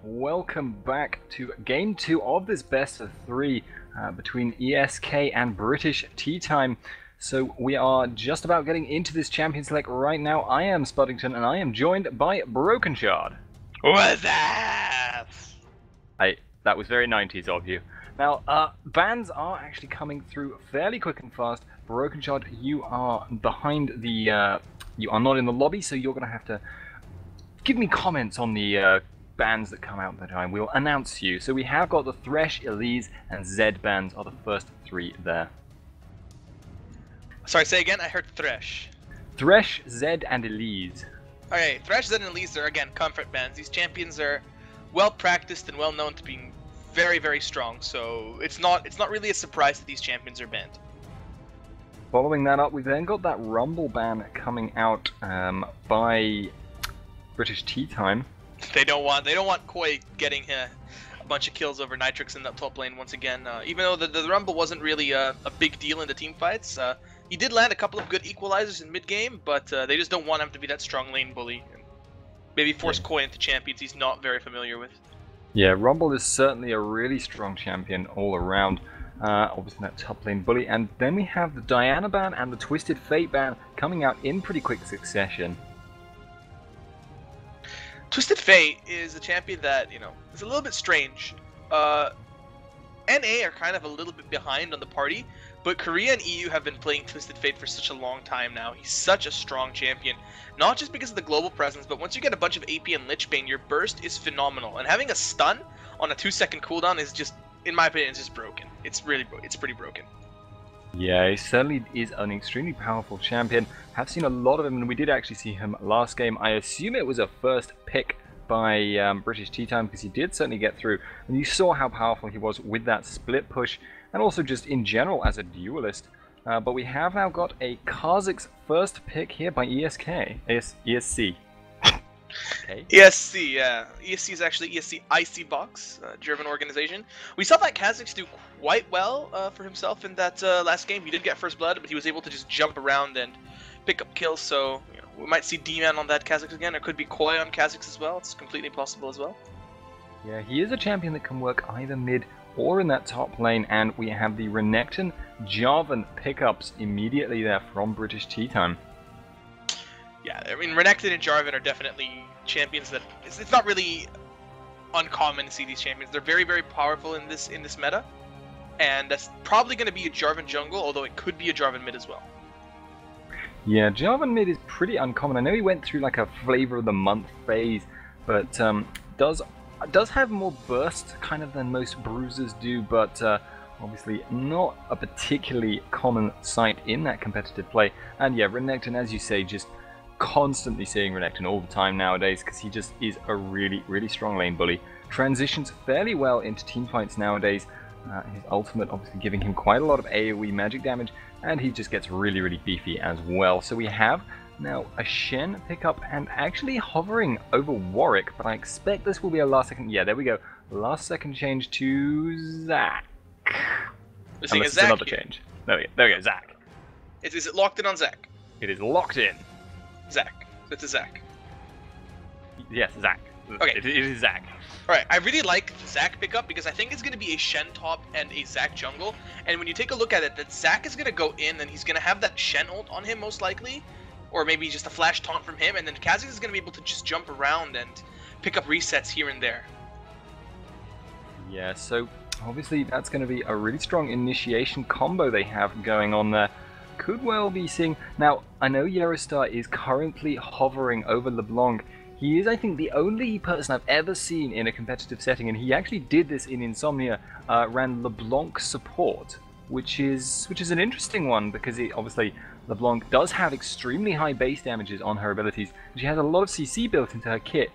welcome back to Game 2 of this best of 3 between ESK and British Tea Time. So we are just about getting into this Champion Select right now. I am Spuddington and I am joined by Broken Shard. What's that? That was very 90s of you. Now, bans are actually coming through fairly quick and fast. Broken Shard, you are behind the... you are not in the lobby, so you're going to have to give me comments on the bans that come out at the time. We'll announce you. So we have got the Thresh, Elise, and Zed bans are the first 3 there. Sorry, say again? I heard Thresh. Thresh, Zed, and Elise. Okay, Thresh, Zed, and Elise are, again, comfort bans. These champions are well practiced and well known to being very, very strong, so it's not really a surprise that these champions are banned. Following that up, we've then got that Rumble ban coming out by British Tea Time. They don't want Koi getting a bunch of kills over Nitrix in that top lane once again. Even though the Rumble wasn't really a big deal in the team fights, he did land a couple of good equalizers in mid game, but they just don't want him to be that strong lane bully. And maybe force Koi into champions he's not very familiar with. Yeah, Rumble is certainly a really strong champion all around. Obviously that top lane bully, and then we have the Diana ban and the Twisted Fate ban coming out in pretty quick succession. Twisted Fate is a champion that, you know, is a little bit strange. NA are kind of a little bit behind on the party, but Korea and EU have been playing Twisted Fate for such a long time now. He's such a strong champion, not just because of the global presence, but once you get a bunch of AP and Lich Bane, your burst is phenomenal, and having a stun on a 2-second cooldown is just, in my opinion, it's just broken. It's pretty broken. Yeah, he certainly is an extremely powerful champion. Have seen a lot of him, and we did actually see him last game. I assume it was a first pick by British Tea Time, because he did certainly get through. And you saw how powerful he was with that split push, and also just in general as a duelist. But we have now got a Kha'Zix's first pick here by ESK. ESC. Okay. ESC, yeah. ESC is actually ESC IC Box, German organization. We saw that Kha'Zix do quite well for himself in that last game. He did get first blood, but he was able to just jump around and pick up kills, so you know, we might see D-Man on that Kha'Zix again. It could be Koi on Kha'Zix as well. It's completely possible as well. Yeah, he is a champion that can work either mid or in that top lane, and we have the Renekton Jarvan pickups immediately there from British Tea Time. Yeah, I mean, Renekton and Jarvan are definitely champions that it's not really uncommon to see these champions. They're very, very powerful in this meta, and that's probably going to be a Jarvan jungle, although it could be a Jarvan mid as well. Yeah, Jarvan mid is pretty uncommon. I know he went through like a flavor of the month phase, but does have more burst kind of than most bruisers do, but obviously not a particularly common sight in that competitive play. And yeah, Renekton, as you say, just constantly seeing Renekton all the time nowadays, because he just is a really, really strong lane bully. Transitions fairly well into team fights nowadays. His ultimate obviously giving him quite a lot of AoE magic damage, and he just gets really, really beefy as well. So we have now a Shen pickup and actually hovering over Warwick, but I expect this will be a last second. Yeah, there we go. Last second change to Zac. Unless it's another change. There we go, Zac. Is it locked in on Zac? It is locked in. Zac. It's a Zac. Yes, Zac. Okay. It is Zac. Alright, I really like the Zac pickup because I think it's going to be a Shen top and a Zac jungle. And when you take a look at it, that Zac is going to go in and he's going to have that Shen ult on him most likely. Or maybe just a flash taunt from him. And then Kha'Zix is going to be able to just jump around and pick up resets here and there. Yeah, so obviously that's going to be a really strong initiation combo they have going on there. Could well be seeing... Now, I know Yerostar is currently hovering over LeBlanc. He is, I think, the only person I've ever seen in a competitive setting, and he actually did this in Insomnia, ran LeBlanc support, which is an interesting one, because obviously LeBlanc does have extremely high base damages on her abilities, and she has a lot of CC built into her kit,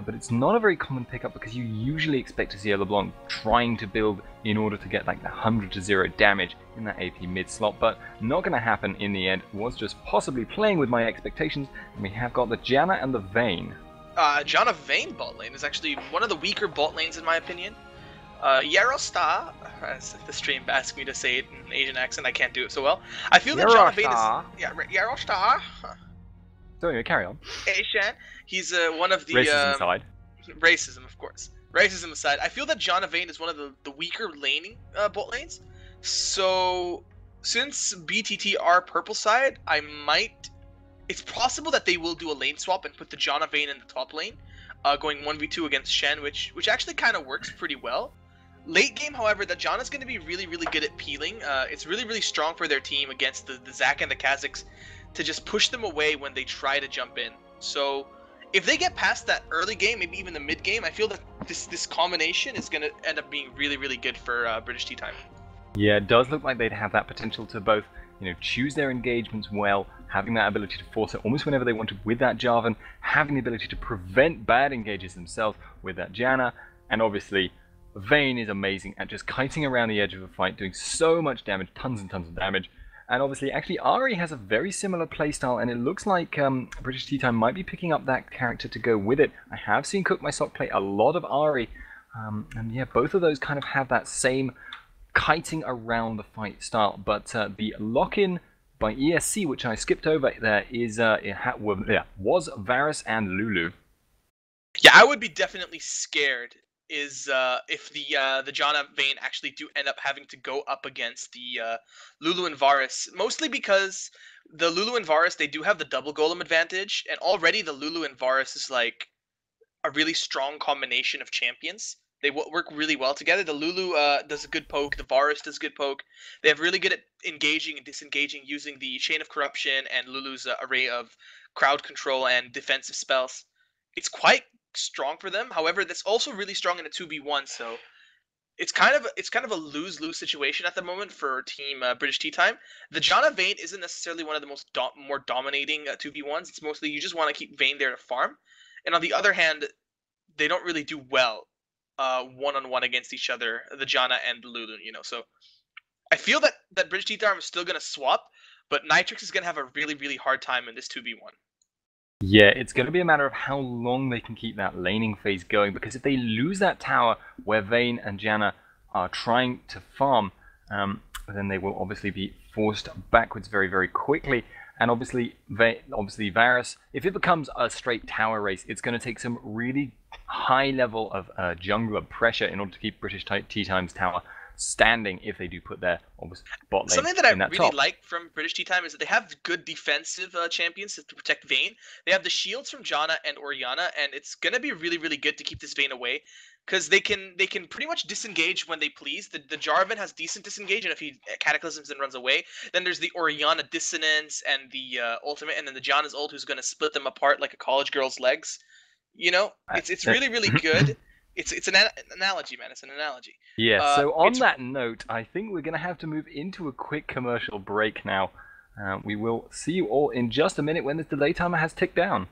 but it's not a very common pickup because you usually expect to see a LeBlanc trying to build in order to get like the 100-0 damage in that AP mid slot, but not going to happen in the end. Was just possibly playing with my expectations, and we have got the Janna and the Vayne. Janna Vayne bot lane is actually one of the weaker bot lanes in my opinion. Yerostar, as the stream asked me to say it in Asian accent, I can't do it so well. I feel that Janna Vayne is... Yeah, Yerostar. So anyway, carry on. Asian. He's one of the... Racism side. Racism, of course. racism aside, I feel that Janna Vayne is one of the weaker laning bot lanes. So since BTT are purple side, it's possible that they will do a lane swap and put the Janna Vayne in the top lane, going 1v2 against Shen, which actually kind of works pretty well. Late game, however, the Janna's going to be really good at peeling. It's really strong for their team against the Zac and the Kazakhs to just push them away when they try to jump in. So if they get past that early game, maybe even the mid game, I feel that this combination is going to end up being really good for British Tea Time. Yeah, it does look like they'd have that potential to both, choose their engagements well, having that ability to force it almost whenever they wanted with that Jarvan, having the ability to prevent bad engages themselves with that Janna, and obviously Vayne is amazing at just kiting around the edge of a fight, doing so much damage, tons and tons of damage. And obviously, actually, Ahri has a very similar playstyle, and it looks like British Tea Time might be picking up that character to go with it. I have seen Cook My Sock play a lot of Ahri, and yeah, both of those kind of have that same kiting around the fight style. But the lock-in by ESC, which I skipped over there, is was Varus and Lulu. Yeah, I would be definitely scared if the Janna Vayne actually do end up having to go up against the Lulu and Varus, mostly because the Lulu and Varus, they do have the double golem advantage, and already the Lulu and Varus is like a really strong combination of champions. They work really well together. The Lulu does a good poke, the Varus does a good poke. They have really good at engaging and disengaging using the Chain of Corruption and Lulu's array of crowd control and defensive spells. It's quite strong for them. However, that's also really strong in a 2v1, so it's kind of a lose-lose situation at the moment for Team British Tea Time. The Janna Vayne isn't necessarily one of the more dominating 2v1s. It's mostly you just want to keep Vayne there to farm. And on the other hand, they don't really do well one-on-one against each other, the Janna and Lulu, So I feel that British Tea Time is still going to swap, but Nitrix is going to have a really hard time in this 2v1. Yeah, it's going to be a matter of how long they can keep that laning phase going, because if they lose that tower where Vayne and Janna are trying to farm, then they will obviously be forced backwards very quickly. And obviously Varus, if it becomes a straight tower race, it's going to take some really high level of jungler pressure in order to keep British Tea Time's tower standing if they do put their bot lane. Something that I really top. like from British Tea Time is that they have good defensive champions to protect Vayne. They have the shields from Janna and Orianna, and it's gonna be really good to keep this Vayne away, because they can pretty much disengage when they please. The Jarvan has decent disengage, and if he cataclysms and runs away, then there's the Orianna dissonance and the ultimate, and then the Janna's ult, who's gonna split them apart like a college girl's legs. It's really good. It's an analogy, man. It's an analogy. Yeah, so on that note, I think we're going to have to move into a quick commercial break now. We will see you all in just a minute when this delay timer has ticked down.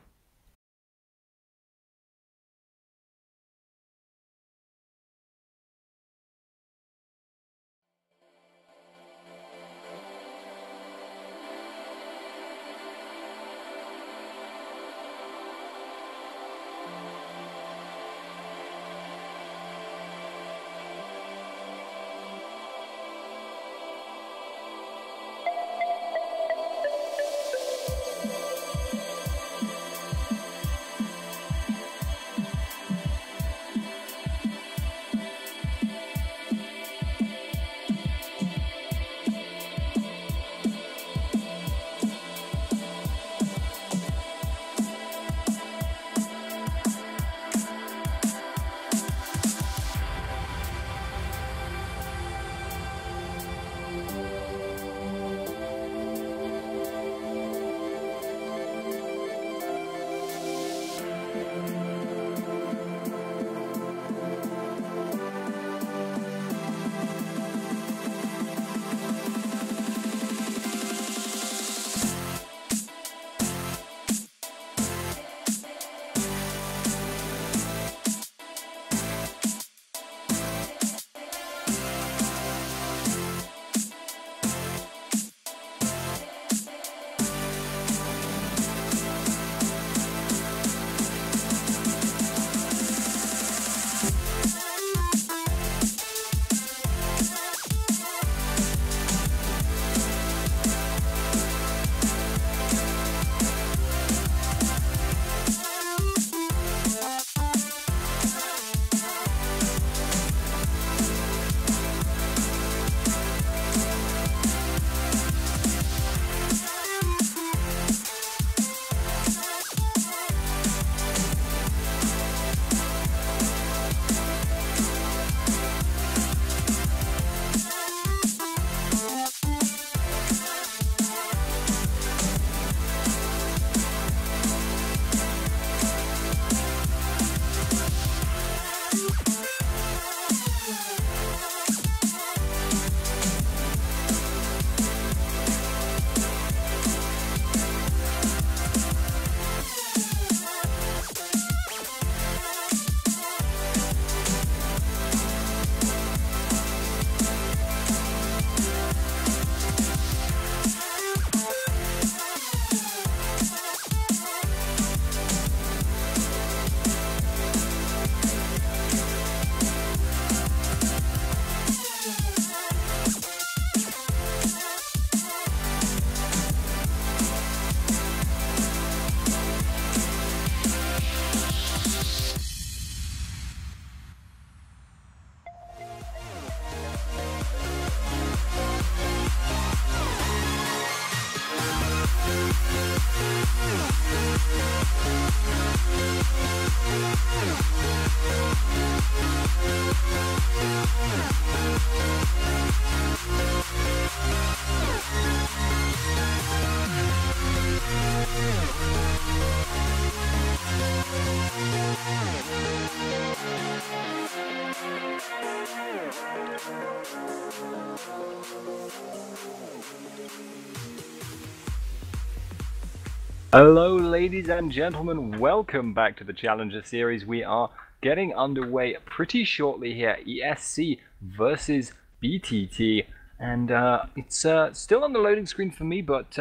Hello ladies and gentlemen, welcome back to the Challenger Series. We are getting underway pretty shortly here, ESC versus BTT, and it's still on the loading screen for me, but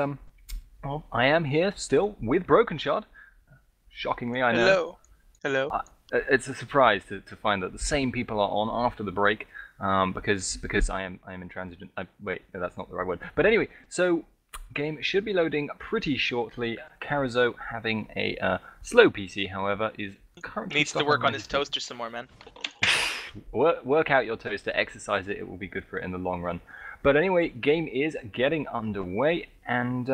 well, I am here still with Broken Shot. Shockingly, I know. Hello. It's a surprise to find that the same people are on after the break, because I am intransigent. Wait, no, that's not the right word. But anyway, so game should be loading pretty shortly. Karazo, having a slow PC, however, is currently needs to work on his toaster some more, man. Work out your toaster, exercise it. It will be good for it in the long run. But anyway, game is getting underway, and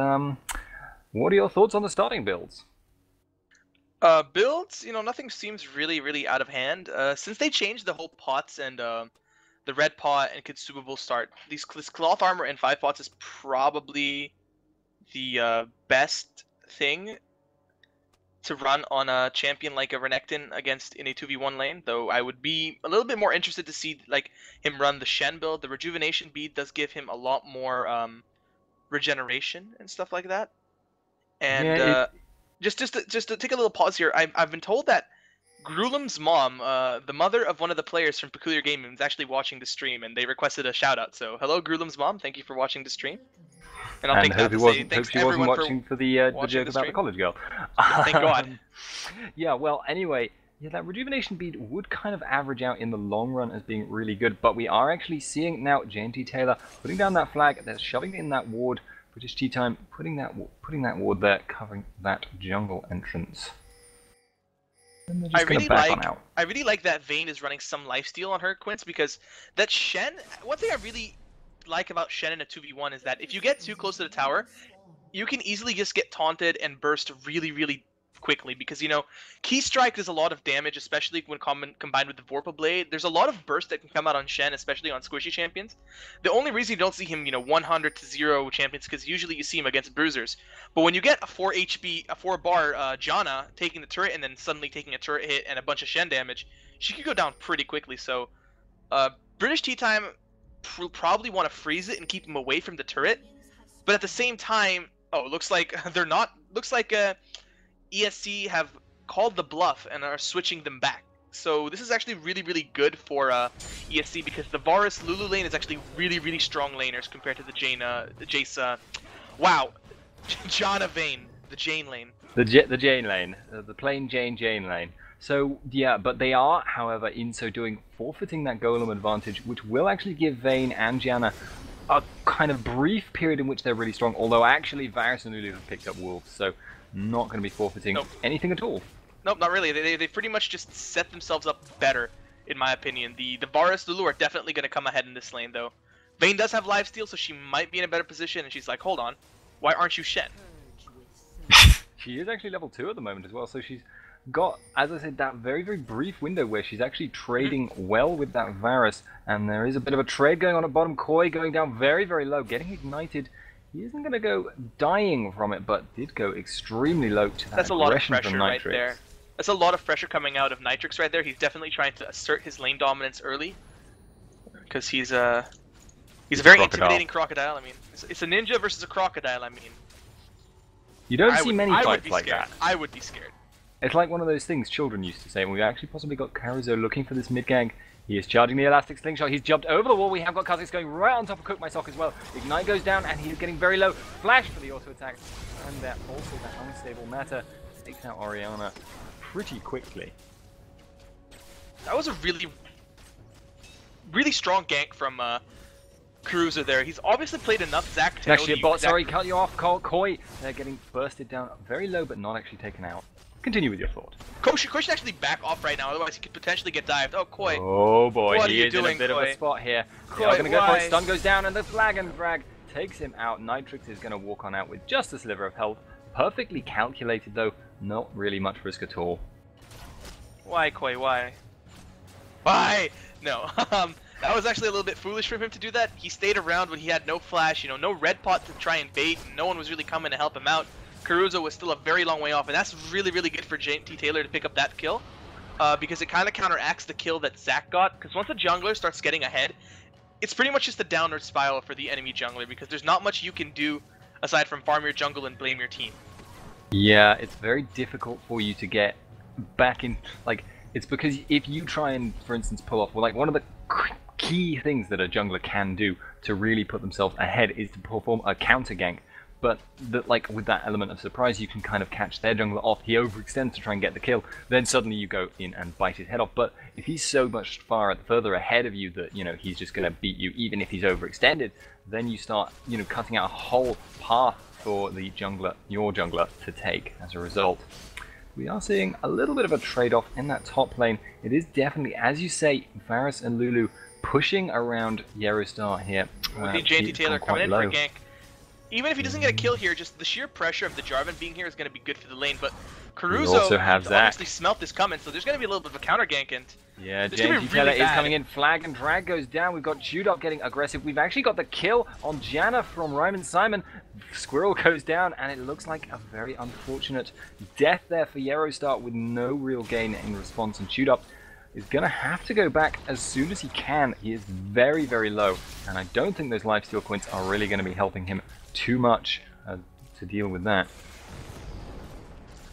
what are your thoughts on the starting builds? Builds, nothing seems really out of hand. Since they changed the whole pots and the red pot and consumable start, this cloth armor and 5 pots is probably the best thing to run on a champion like a Renekton against in a 2v1 lane. Though I would be a little bit more interested to see like him run the Shen build. The rejuvenation bead does give him a lot more regeneration and stuff like that. And Yeah, just to take a little pause here, I've been told that Grulem's mom, the mother of one of the players from Peculiar Gaming, is actually watching the stream, and they requested a shout out. So hello, Grulem's mom, thank you for watching the stream. And I'll take that to say thanks hope she wasn't watching for the joke about the college girl. Thank God. Yeah, well, anyway, yeah, that rejuvenation bead would kind of average out in the long run as being really good, but we are actually seeing now J&T Taylor putting down that flag, they're shoving in that ward. British Tea Time putting that ward there, covering that jungle entrance. I really like that Vayne is running some lifesteal on her, Quince, because that Shen. One thing I really like about Shen in a 2v1 is that if you get too close to the tower, you can easily just get taunted and burst really quickly, because Key Strike does a lot of damage, especially when combined with the Vorpal Blade. There's a lot of burst that can come out on Shen, especially on squishy champions. The only reason you don't see him 100-0 champions because usually you see him against bruisers. But when you get a 4 HP, a 4 bar Janna taking the turret and then suddenly taking a turret hit and a bunch of Shen damage, she could go down pretty quickly. So British Tea Time probably want to freeze it and keep him away from the turret, but at the same time, looks like they're not. Looks like ESC have called the bluff and are switching them back. So this is actually really good for ESC, because the Varus Lulu lane is actually really strong laners compared to the Jace. Wow, Janna Vayne, the Jane lane. The Jane lane, the plain Jane lane. So yeah, but they are, however, in so doing, forfeiting that golem advantage, which will actually give Vayne and Janna a kind of brief period in which they're really strong. Although actually Varus and Lulu have picked up wolves, so not going to be forfeiting anything at all. Nope, not really. They pretty much just set themselves up better, in my opinion. The Varus Lulu are definitely going to come ahead in this lane, though. Vayne does have lifesteal, so she might be in a better position, and she's like, hold on, why aren't you Shen? She is actually level 2 at the moment as well, so she's got, as I said, that very brief window where she's actually trading well with that Varus, and there is a bit of a trade going on at bottom. Koi going down very low, getting ignited. He isn't going to go dying from it, but did go extremely low to that That's a lot of aggression pressure from right there. That's a lot of pressure coming out of Nitrix right there. He's definitely trying to assert his lane dominance early, because he's a very intimidating crocodile. I mean, it's a ninja versus a crocodile. I mean, you don't see many fights like that. I would be scared. It's like one of those things children used to say. And we actually possibly got Caruso looking for this mid gank. He is charging the elastic slingshot. He's jumped over the wall. We have got Kha'Zix going right on top of Cook My Sock as well. Ignite goes down and he's getting very low. Flash for the auto attack. And also that unstable matter takes out Orianna pretty quickly. That was a really strong gank from Caruso there. He's obviously played enough Zac to actually a bot, sorry, cut you off, Koi. They're getting bursted down very low but not actually taken out. Continue with your thought. Koi should actually back off right now, otherwise he could potentially get dived. Oh, Koi. Oh boy, what he is doing, in a bit Koi? of a spot here. Koi, They are going to go for it. Stun goes down and the flag and frag takes him out. Nitrix is going to walk on out with just a sliver of health. Perfectly calculated though, not really much risk at all. Why, Koi, why? Why? No, that was actually a little bit foolish for him to do that. He stayed around when he had no flash, you know, no red pot to try and bait, and no one was really coming to help him out. Caruso was still a very long way off, and that's really, really good for JT Taylor to pick up that kill, because it kind of counteracts the kill that Zac got, because once the jungler starts getting ahead, it's pretty much just a downward spiral for the enemy jungler, because there's not much you can do aside from farm your jungle and blame your team. Yeah, it's very difficult for you to get back in, like, it's because if you try and, for instance, pull off, well, like, one of the key things that a jungler can do to really put themselves ahead is to perform a counter gank. But like with that element of surprise, you can kind of catch their jungler off. He overextends to try and get the kill. Then suddenly you go in and bite his head off. But if he's so much further ahead of you that, you know, he's just going to beat you, even if he's overextended, then you start, you know, cutting out a whole path for the jungler, your jungler, to take as a result. We are seeing a little bit of a trade-off in that top lane. It is definitely, as you say, Varus and Lulu pushing around Yerostar here. We see JT Taylor coming in for a gank. Even if he doesn't get a kill here, just the sheer pressure of the Jarvan being here is going to be good for the lane. But Caruso also have Zac. Obviously smelt this coming, so there's going to be a little bit of a counter gank. And yeah, JT Taylor is coming in. Flag and drag goes down. We've got Chewdop getting aggressive. We've actually got the kill on Janna from Ryman Simon. Squirrel goes down, and it looks like a very unfortunate death there for Yerostar with no real gain in response. And Chewdop is going to have to go back as soon as he can. He is very, very low, and I don't think those lifesteal points are really going to be helping him too much to deal with that.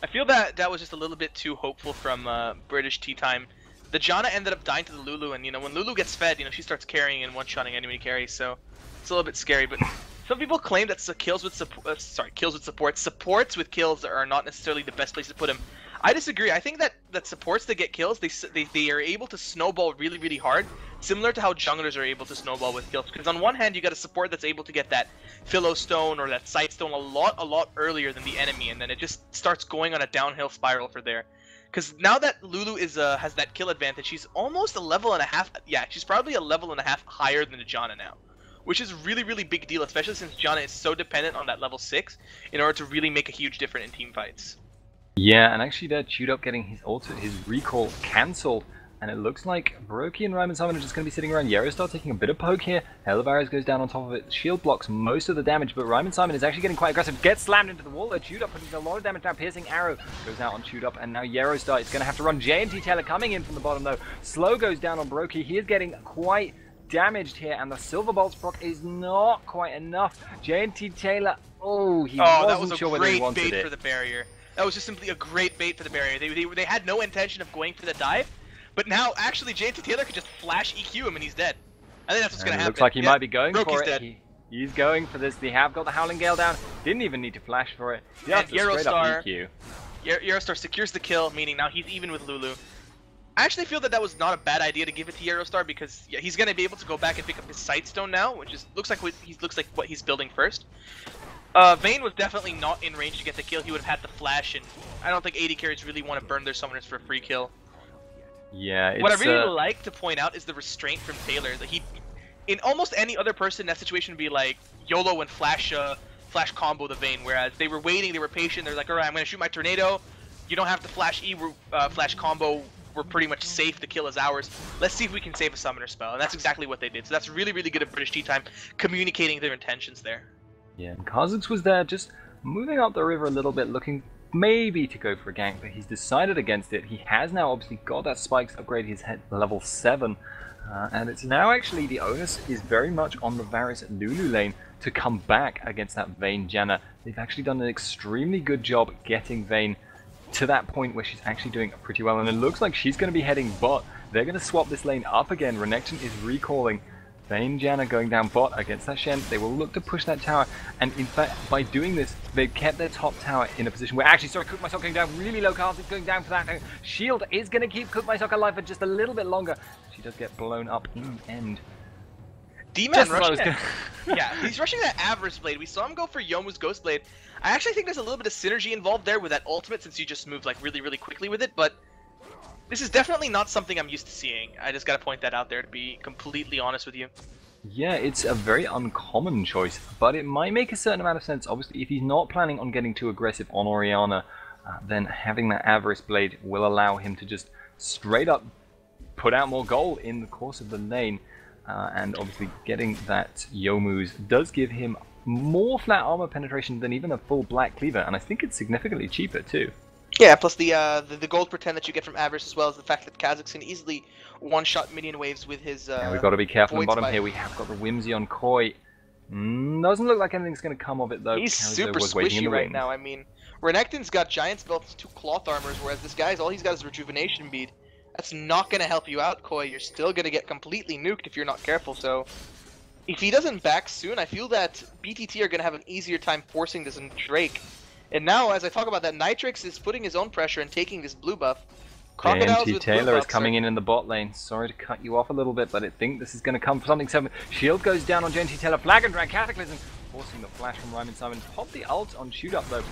I feel that that was just a little bit too hopeful from British Tea Time. The Janna ended up dying to the Lulu, and you know, when Lulu gets fed, you know, she starts carrying and one-shotting enemy carries, so it's a little bit scary. But some people claim that kills with supports with kills that are not necessarily the best place to put him. I disagree. I think that supports that get kills, they are able to snowball really, really hard, similar to how junglers are able to snowball with kills. Because on one hand, you got a support that's able to get that Philo Stone or that Sight Stone a lot earlier than the enemy, and then it just starts going on a downhill spiral for there. Because now that Lulu is has that kill advantage, she's almost a level and a half. Yeah, she's probably a level and a half higher than the Janna now, which is really, really big deal, especially since Janna is so dependent on that level 6 in order to really make a huge difference in team fights. Yeah, and actually there, Chewdop getting his recall cancelled, and it looks like Brokey and Ryman Simon are just going to be sitting around. Yerostar taking a bit of poke here. Hellevarys goes down on top of it. Shield blocks most of the damage, but Ryman Simon is actually getting quite aggressive. Gets slammed into the wall there. Chewdop putting a lot of damage now. Piercing arrow goes out on Chewdop, and now Yerostar is going to have to run. JT Taylor coming in from the bottom though. Slow goes down on Brokey. He is getting quite damaged here, and the Silver Bolt's proc is not quite enough. JT Taylor, wasn't sure whether he wanted it. That was a great bait for the barrier. That was just simply a great bait for the barrier. They had no intention of going for the dive, but now actually JT Taylor could just flash EQ him and he's dead. I think that's what's going to happen. Looks like he might be going for it. Dead. He's going for this. They have got the Howling Gale down. Didn't even need to flash for it. Just straight up EQ. Yerostar secures the kill, meaning now he's even with Lulu. I actually feel that was not a bad idea to give it to Yerostar because he's going to be able to go back and pick up his Sight Stone now, which looks like what he's building first. Vayne was definitely not in range to get the kill. He would have had the flash, and I don't think AD carries really want to burn their summoners for a free kill. Yeah, what I really like to point out is the restraint from Taylor. That in almost any other person, that situation would be like YOLO and flash combo the Vayne. Whereas they were waiting, they were patient. They're like, all right, I'm gonna shoot my tornado. You don't have to flash flash combo. We're pretty much safe. The kill is ours. Let's see if we can save a summoner spell, and that's exactly what they did. So that's really, really good at British Tea Time, communicating their intentions there. Yeah, and Kha'Zix was there just moving up the river a little bit, looking maybe to go for a gank, but he's decided against it. He has now obviously got that spikes upgrade, his head level 7, and it's now actually the onus is very much on the Varus Lulu lane to come back against that Vayne Janna. They've actually done an extremely good job getting Vayne to that point where she's actually doing pretty well, and it looks like she's going to be heading bot. They're going to swap this lane up again. Renekton is recalling. Vayne Janna going down bot against that Shen. They will look to push that tower, and in fact, by doing this, they've kept their top tower in a position where actually, sorry, Cook My Sock going down really low. Cast is going down for that. Shield is going to keep Cook My Sock alive for just a little bit longer. She does get blown up in the end. D-Man rushing that. Yeah, he's rushing that Avarice Blade. We saw him go for Yomu's Ghost Blade. I actually think there's a little bit of synergy involved there with that ultimate, since you just moved like really quickly with it, but this is definitely not something I'm used to seeing. I just gotta point that out there to be completely honest with you. Yeah, it's a very uncommon choice, but it might make a certain amount of sense. Obviously, if he's not planning on getting too aggressive on Orianna, then having that Avarice Blade will allow him to just straight up put out more gold in the course of the lane. And obviously getting that Yomu's does give him more flat armor penetration than even a full black cleaver, and I think it's significantly cheaper too. Yeah, plus the gold pretend that you get from Avarice, as well as the fact that Kazakh can easily one-shot minion waves with his Yeah, we've got to be careful on bottom spike. here. We have got the Whimsy on Koi. Doesn't look like anything's going to come of it though. He's Kaizo super was waiting in squishy the right wings. now. I mean, Renekton's got Giant Spells, 2 cloth armors, whereas this guy's all he's got is Rejuvenation Bead. That's not going to help you out, Koi. You're still going to get completely nuked if you're not careful, so if he doesn't back soon, I feel that BTT are going to have an easier time forcing this on Drake. And now, as I talk about that, Nitrix is putting his own pressure and taking this blue buff. Crocodiles JNT with Taylor blue is buffs coming in the bot lane. Sorry to cut you off a little bit, but I think this is going to come for something. Shield goes down on JNT Taylor. Flag and drag Cataclysm, forcing the flash from Ryman Simon. Pop the ult on shoot up though.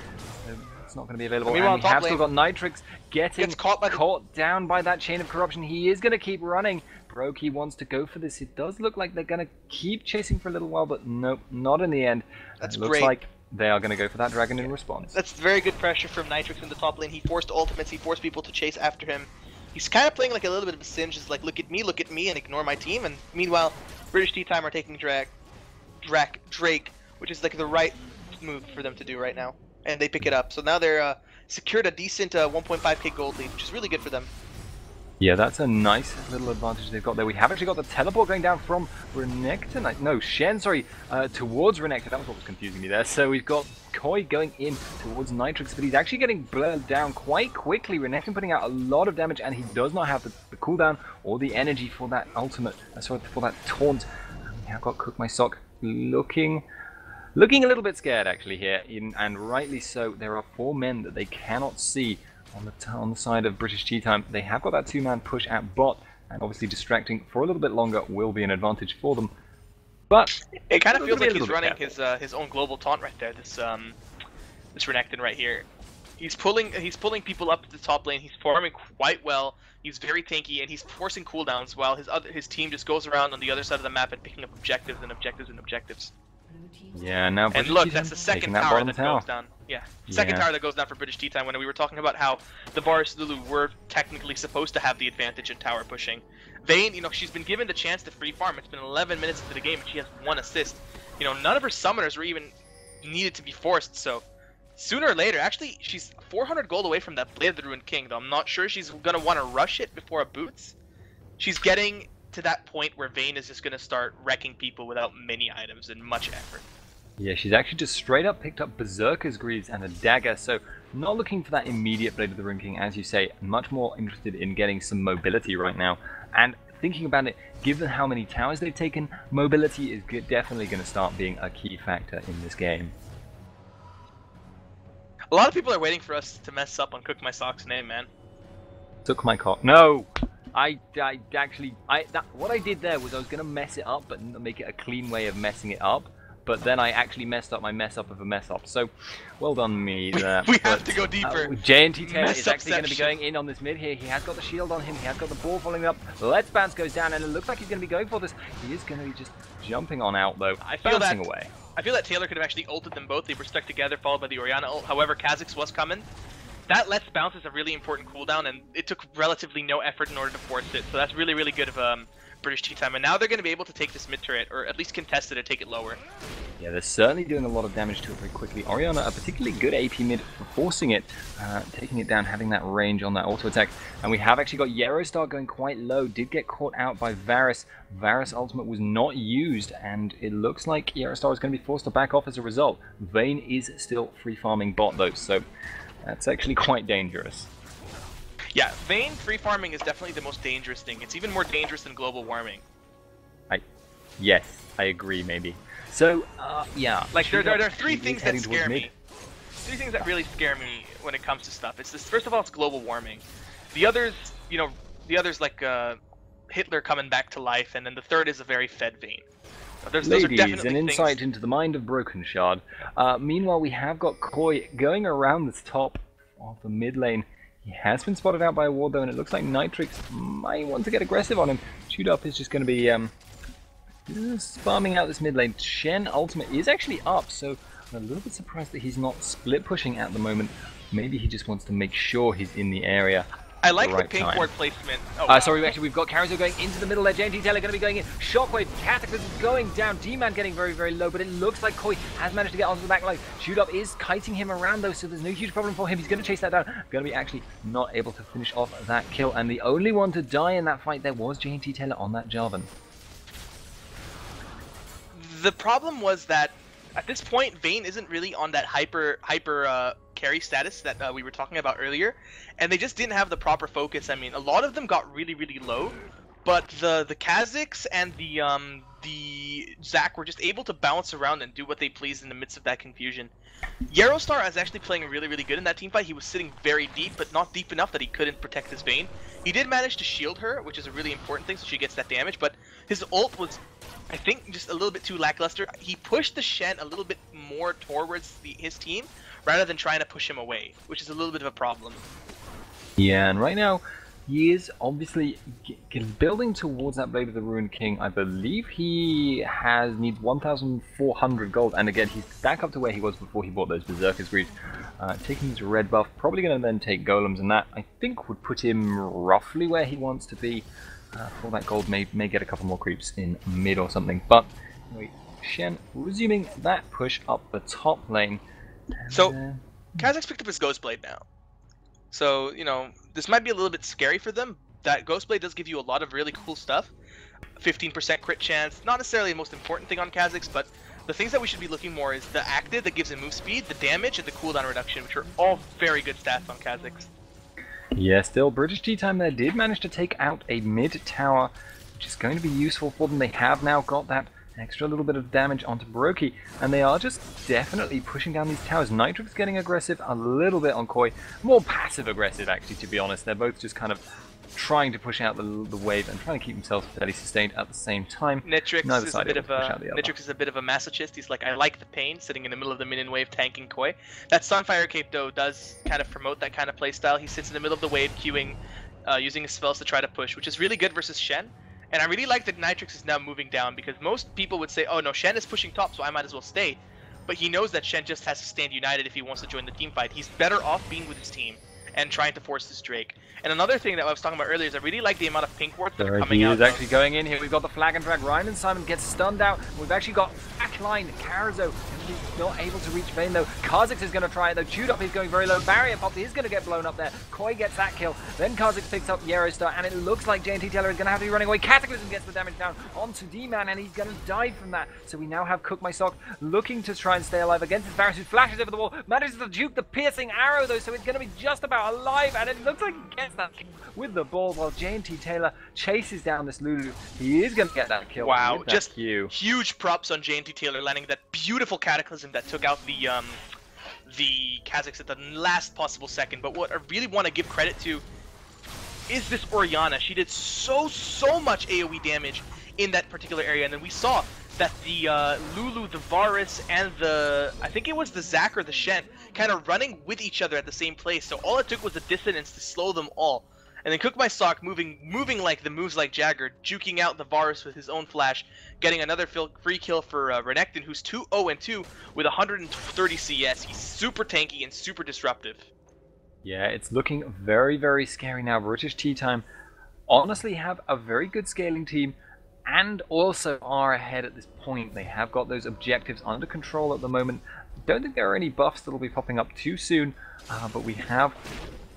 It's not going to be available. Meanwhile, And we have top still got Nitrix getting Gets caught down by that chain of corruption. He is going to keep running. Brokey wants to go for this. It does look like they're going to keep chasing for a little while, but nope, not in the end. That's it looks great. like they are going to go for that dragon in response. That's very good pressure from Nitrix in the top lane. He forced ultimates, he forced people to chase after him. He's kind of playing like a little bit of a Singe, just like look at me, and ignore my team. And meanwhile, British Tea Time are taking Drake, which is like the right move for them to do right now. And they pick it up. So now they're secured a decent 1.5k gold lead, which is really good for them. Yeah, that's a nice little advantage they've got there. We have actually got the teleport going down from Renekton. No, Shen, sorry, towards Renekton. That was what was confusing me there. So we've got Koi going in towards Nitrix, but he's actually getting blurred down quite quickly. Renekton putting out a lot of damage, and he does not have the cooldown or the energy for that ultimate, sorry, for that taunt. And we have got Cook My Sock looking a little bit scared actually here, and rightly so. There are 4 men that they cannot see on the side of British Tea Time. They have got that 2-man push at bot, and obviously distracting for a little bit longer will be an advantage for them. But it kind of feels like he's running his own global taunt right there. This Renekton right here. He's pulling people up to the top lane. He's farming quite well. He's very tanky, and he's forcing cooldowns while his team just goes around on the other side of the map and picking up objectives and objectives and objectives. Yeah, now and look, that's the second tower that goes down. Yeah, second tower that goes down for British Tea Time. When we were talking about how the Varus Lulu were technically supposed to have the advantage in tower pushing, Vayne, she's been given the chance to free farm. It's been 11 minutes into the game, and she has 1 assist. None of her summoners were even needed to be forced. So sooner or later, actually, she's 400 gold away from that Blade of the Ruined King. Though I'm not sure she's gonna want to rush it before it boots. She's getting to that point where Vayne is just gonna start wrecking people without many items and much effort. Yeah, she's actually just straight up picked up Berserker's Greaves and a dagger, so not looking for that immediate Blade of the Ruined King, as you say, much more interested in getting some mobility right now. And thinking about it, given how many towers they've taken, mobility is definitely going to start being a key factor in this game. A lot of people are waiting for us to mess up on Cook My Sock's name, man. Took my cock. No! What I did there was I was going to mess it up, but make it a clean way of messing it up. But then I actually messed up my mess up of a mess up. So, well done me there. We have to go deeper. JNT Taylor is actually going to be going in on this mid here. He has got the shield on him. He has got the ball following up. Let's Bounce goes down, and it looks like he's going to be going for this. He is going to be just jumping on out, though. Bouncing away. I feel that Taylor could have actually ulted them both. They were stuck together, followed by the Orianna ult. However, Kazakh's was coming. That Let's Bounce is a really important cooldown, and it took relatively no effort in order to force it. So that's really, really good of British Tea Time, and now they're going to be able to take this mid turret, or at least contest it and take it lower. Yeah, they're certainly doing a lot of damage to it very quickly. Orianna, a particularly good AP mid for forcing it, taking it down, having that range on that auto attack. And we have actually got Yerostar going quite low, did get caught out by Varus. Varus ultimate was not used, and it looks like Yerostar is going to be forced to back off as a result. Vayne is still free farming bot though, so that's actually quite dangerous. Yeah, Vayne free farming is definitely the most dangerous thing. It's even more dangerous than global warming. Yes, I agree maybe. So, yeah. Like, there are three things that scare me. Three things that really scare me when it comes to stuff. It's this, first of all, it's global warming. The others, you know, like Hitler coming back to life, and then the third is a very fed Vayne. Those are definitely an insight into the mind of Broken Shard. Meanwhile, we have got Koi going around the top of the mid lane. He has been spotted out by a ward though, and it looks like Nitrix might want to get aggressive on him. Shoot Up is just going to be farming out this mid lane. Shen ultimate is actually up, so I'm a little bit surprised that he's not split pushing at the moment. Maybe he just wants to make sure he's in the area. I like the pink ward placement. Oh, wow. Sorry, actually, we've got Kaostv going into the middle there. JNT Taylor going to be going in. Shockwave, Cataclysm is going down. D-Man getting very, very low, but it looks like Koi has managed to get onto the back line. Shoot Up is kiting him around, though, so there's no huge problem for him. He's going to chase that down. Going to be actually not able to finish off that kill, and the only one to die in that fight there was JNT Taylor on that Jarvan. The problem was that at this point, Vayne isn't really on that hyper carry status that we were talking about earlier, and they just didn't have the proper focus. I mean, a lot of them got really, really low, but the Kazakhs and the Zac were just able to bounce around and do what they pleased in the midst of that confusion. Yerostar is actually playing really, really good in that teamfight. He was sitting very deep, but not deep enough that he couldn't protect his Vayne. He did manage to shield her, which is a really important thing, so she gets that damage, but his ult was, I think, just a little bit too lackluster. He pushed the Shen a little bit more towards his team, rather than trying to push him away, which is a little bit of a problem. Yeah, and right now, he is obviously building towards that Blade of the Ruined King. I believe he needs 1,400 gold, and again, he's back up to where he was before he bought those Berserker's Greed. Taking his red buff, probably going to then take Golems, and that, I think, would put him roughly where he wants to be. For that gold, may get a couple more creeps in mid or something, but anyway, Shen resuming that push up the top lane. And, so, Kazakhs picked up his Ghostblade now. So, you know, this might be a little bit scary for them. That Ghostblade does give you a lot of really cool stuff. 15% crit chance, not necessarily the most important thing on Kazakhs, but the things that we should be looking more is the active that gives him move speed, the damage, and the cooldown reduction, which are all very good stats on Kazakhs. Yeah, still, British Tea Time there did manage to take out a mid tower, which is going to be useful for them. They have now got that extra little bit of damage onto Brokey, and they are just definitely pushing down these towers. Nitrix getting aggressive a little bit on Koi, more passive aggressive actually, to be honest. They're both just kind of trying to push out the wave and trying to keep themselves fairly sustained at the same time. Nitrix is a bit of a masochist. He's like, I like the pain, sitting in the middle of the minion wave tanking Koi. That Sunfire Cape though does kind of promote that kind of playstyle. He sits in the middle of the wave queuing, using his spells to try to push, which is really good versus Shen. And I really like that Nitrix is now moving down, because most people would say, oh no, Shen is pushing top, so I might as well stay. But he knows that Shen just has to stand united if he wants to join the team fight. He's better off being with his team and trying to force this Drake. And another thing that I was talking about earlier is I really like the amount of pink wards that are coming out. He is actually going in here. We've got the flag and drag. Ryan and Simon gets stunned out. We've actually got backline Karazo. He's not able to reach Vayne though. Kazakhs is going to try it though. Chewed Up is going very low. Barrier Pop is going to get blown up there. Koi gets that kill. Then Kazakhs picks up Yerostar, and it looks like JNT Taylor is going to have to be running away. Cataclysm gets the damage down onto D-Man, and he's going to die from that. So we now have Cook My Sock looking to try and stay alive against his Varus, who flashes over the wall. Manages to juke the piercing arrow though, so it's going to be just about alive, and it looks like he gets that kill with the ball while JNT Taylor chases down this Lulu. He is going to get that kill. Wow, just huge props on JNT Taylor landing that beautiful Cataclysm that took out the Kazakhs at the last possible second. But what I really want to give credit to is this Orianna. She did so much AoE damage in that particular area, and then we saw that the Lulu, the Varus, and I think it was the Zac or the Shen, kind of running with each other at the same place. So all it took was a dissonance to slow them all. And then Cook My Sock moving like the moves like Jagger, juking out the Varus with his own flash, getting another free kill for Renekton, who's 2-0-2 with 130 CS. He's super tanky and super disruptive. Yeah, it's looking very, very scary now. British Tea Time honestly have a very good scaling team. and also are ahead at this point. They have got those objectives under control at the moment. Don't think there are any buffs that will be popping up too soon, but we're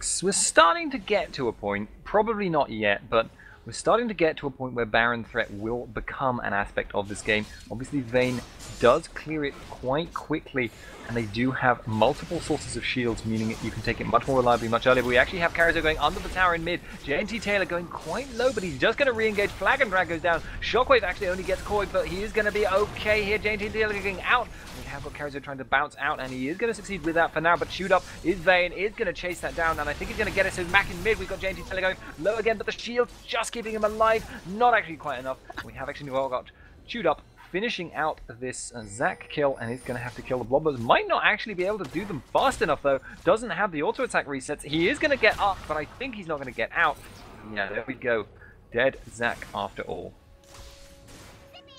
starting to get to a point, probably not yet, but we're starting to get to a point where Baron threat will become an aspect of this game. Obviously, Vayne does clear it quite quickly, and they do have multiple sources of shields, meaning you can take it much more reliably, much earlier. But we actually have Kaostv going under the tower in mid. JNT Taylor going quite low, but he's just going to re-engage. Flag and Drag goes down. Shockwave actually only gets coy, but he is going to be okay here. JNT Taylor going out. We have got Kaostv trying to bounce out, and he is going to succeed with that for now. But shoot up is Vayne, is going to chase that down, and I think he's going to get it. So Mac in mid, we've got JNT Taylor going low again, but the shield just keeping him alive. Not actually quite enough. We have actually got shoot up finishing out this Zac kill, and he's going to have to kill the blobbers. Might not actually be able to do them fast enough, though. Doesn't have the auto attack resets. He is going to get up, but I think he's not going to get out. Yeah, there we go. Dead Zac after all.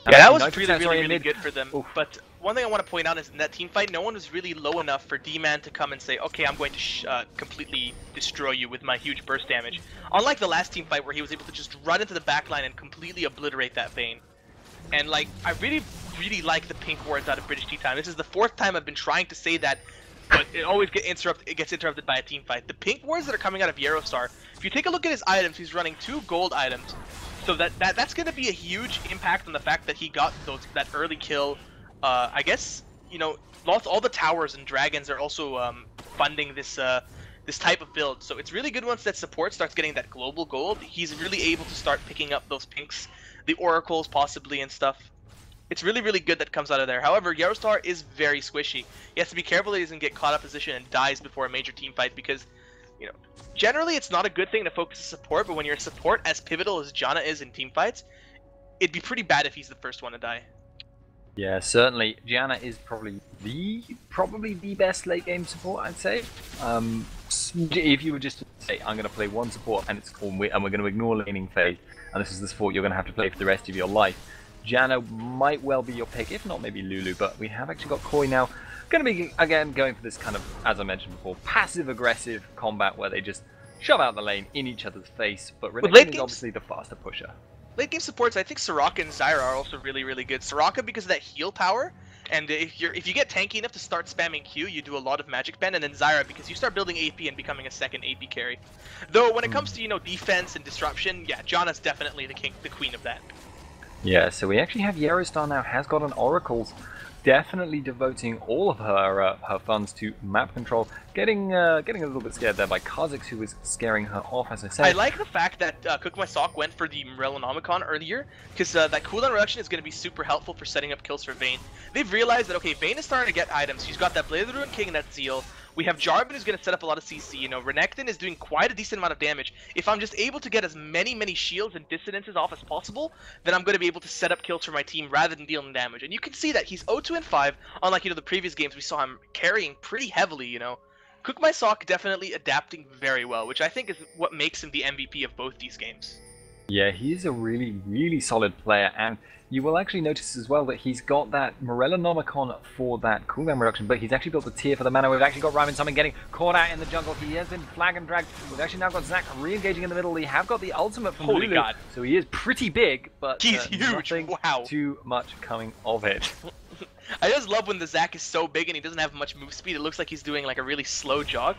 Yeah, that was really good for them. Oof. But one thing I want to point out is in that team fight, no one was really low enough for D-Man to come and say, okay, I'm going to completely destroy you with my huge burst damage. Unlike the last team fight where he was able to just run into the backline and completely obliterate that Vayne. And like, I really like the pink wards out of British Tea Time. This is the 4th time I've been trying to say that, but it always gets interrupted by a team fight. The pink wards that are coming out of Yarostar, if you take a look at his items, he's running 2 gold items. So that's going to be a huge impact on the fact that he got that early kill. I guess, you know, all the towers and dragons are also funding this this type of build. So it's really good once that support starts getting that global gold. He's really able to start picking up those pinks, the oracles possibly and stuff. It's really good that comes out of there. However, Yarostar is very squishy. He has to be careful that he doesn't get caught up position and dies before a major team fight, because, you know, generally it's not a good thing to focus on support, but when you're a support as pivotal as Janna is in team fights, it'd be pretty bad if he's the first one to die. Yeah, certainly. Janna is probably the best late game support, I'd say. If you were just to say, I'm going to play one support and we're going to ignore laning phase, and this is the support you're going to have to play for the rest of your life, Janna might well be your pick, if not maybe Lulu. But we have actually got Koi now. Going to be, again, going for this kind of, as I mentioned before, passive-aggressive combat where they just shove out the lane in each other's face. But Renekton is obviously the faster pusher. Late game supports, I think Soraka and Zyra are also really good. Soraka because of that heal power, and if you get tanky enough to start spamming Q, you do a lot of magic bend, and then Zyra because you start building AP and becoming a second AP carry. Though when it comes to, you know, defense and disruption, yeah, Janna's definitely the queen of that. Yeah, so we actually have Yarostar now has got an Oracles, definitely devoting all of her funds to map control, getting a little bit scared there by Kha'Zix, who was scaring her off, as I said. I like the fact that Cook My Sock went for the Morellonomicon earlier, because that cooldown reduction is going to be super helpful for setting up kills for Vayne. They've realized that, okay, Vayne is starting to get items. She's got that Blade of the Ruined King and that Zeal. We have Jarvan who's going to set up a lot of CC. You know, Renekton is doing quite a decent amount of damage. If I'm just able to get as many shields and dissonances off as possible, then I'm going to be able to set up kills for my team rather than dealing damage. And you can see that he's 0-2 and 5, unlike, you know, the previous games we saw him carrying pretty heavily, you know. Cook My Sock definitely adapting very well, which I think is what makes him the MVP of both these games. Yeah, he is a really solid player, and you will actually notice as well that he's got that Morellonomicon for that cooldown reduction, but he's actually built the tier for the mana. We've actually got Ryman Summon getting caught out in the jungle. He has been flag and dragged. We've actually now got Zac re-engaging in the middle. They have got the ultimate from Holy Lulu, God. So he is pretty big, but he's huge. Wow. Too much coming of it. I just love when the Zac is so big and he doesn't have much move speed. It looks like he's doing like a really slow jog.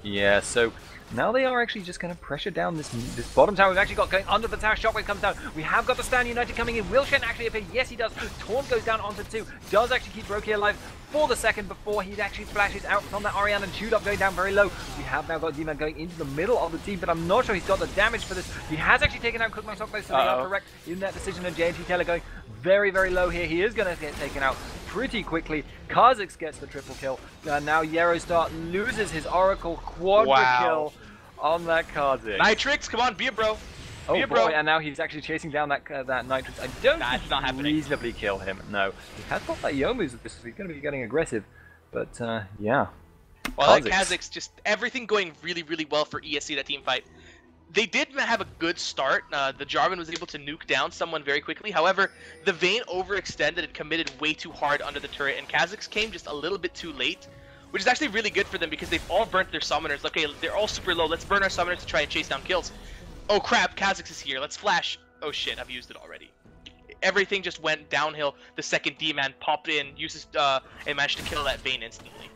Yeah, so now they are actually just going to pressure down this bottom tower. We've actually got going under the tower. Shockwave comes down. We have got the Stand United coming in. Will Shen actually appear? Yes, he does. Taunt goes down onto 2. Does actually keep Roki alive for the second before he actually flashes out from that Orianna, and shoot up going down very low. We have now got D-Man going into the middle of the team, but I'm not sure he's got the damage for this. He has actually taken out Cook My Sock, so they are correct in that decision. And JNT Taylor going very low here. He is going to get taken out pretty quickly. Kha'Zix gets the triple kill. Now Yarostar loses his Oracle quadra kill on that Kha'Zix. Nitrix, come on, be a bro. Oh boy, and now he's actually chasing down that Nitrix. I don't think he can reasonably kill him. No, he has got that Yomu, so he's going to be getting aggressive. But yeah. Well, that Kha'Zix, just everything going really well for ESC, that team fight. They did have a good start. The Jarvan was able to nuke down someone very quickly. However, the Vayne overextended and committed way too hard under the turret, and Kha'Zix came just a little bit too late, which is actually really good for them because they've all burnt their summoners. Okay, they're all super low. Let's burn our summoners to try and chase down kills. Oh crap, Kha'Zix is here. Let's flash. oh shit, I've used it already. Everything just went downhill. The second D-man popped in, uses and managed to kill that Vayne instantly.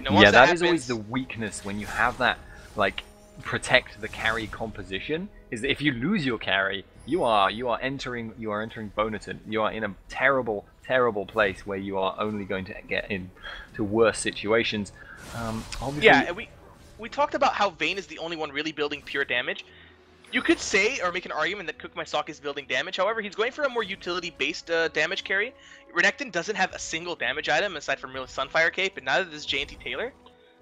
Yeah, that is always the weakness when you have that, like, protect the carry composition, is that if you lose your carry, you are entering Bonerton. You are in a terrible place where you are only going to get into worse situations. Obviously... Yeah, and we talked about how Vayne is the only one really building pure damage. You could say, or make an argument, that Cookmysock is building damage. However, he's going for a more utility-based damage carry. Renekton doesn't have a single damage item aside from really Sunfire Cape, and neither does JNT Taylor.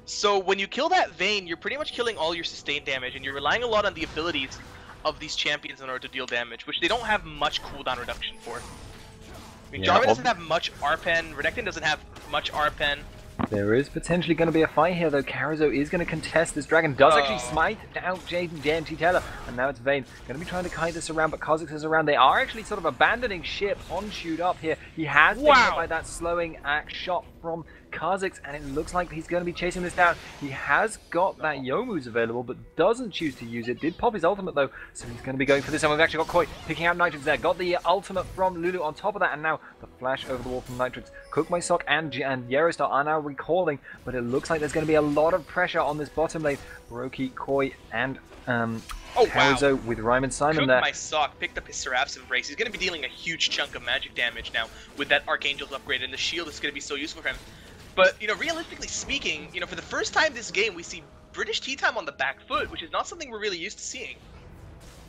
So when you kill that Vayne, you're pretty much killing all your sustained damage, and you're relying a lot on the abilities of these champions in order to deal damage, which they don't have much cooldown reduction for. I mean, Jarvan doesn't have much RPen, Renekton doesn't have much RPen. There is potentially going to be a fight here, though. Karazo is going to contest this dragon. Does actually smite out JNT Taylor. And now it's Vayne. Going to be trying to kite this around, but Kha'Zix is around. They are actually sort of abandoning ship on shoot up here. He has been hit by that slowing axe shot from Kha'Zix, and it looks like he's going to be chasing this down. He has got that Youmuu's available, but doesn't choose to use it. Did pop his ultimate, though, so he's going to be going for this. And we've actually got Koi picking out Nitrix there. Got the ultimate from Lulu on top of that, and now the flash over the wall from Nitrix. Cookmysock and Yerostar are now recalling, but it looks like there's going to be a lot of pressure on this bottom lane. Broky, Koi, and Karazo with Ryman Simon there. Cookmysock picked up his Seraph's Embrace. He's going to be dealing a huge chunk of magic damage now with that Archangel's upgrade, and the shield is going to be so useful for him. But, you know, realistically speaking, you know, for the first time this game, we see British tea time on the back foot, which is not something we're really used to seeing.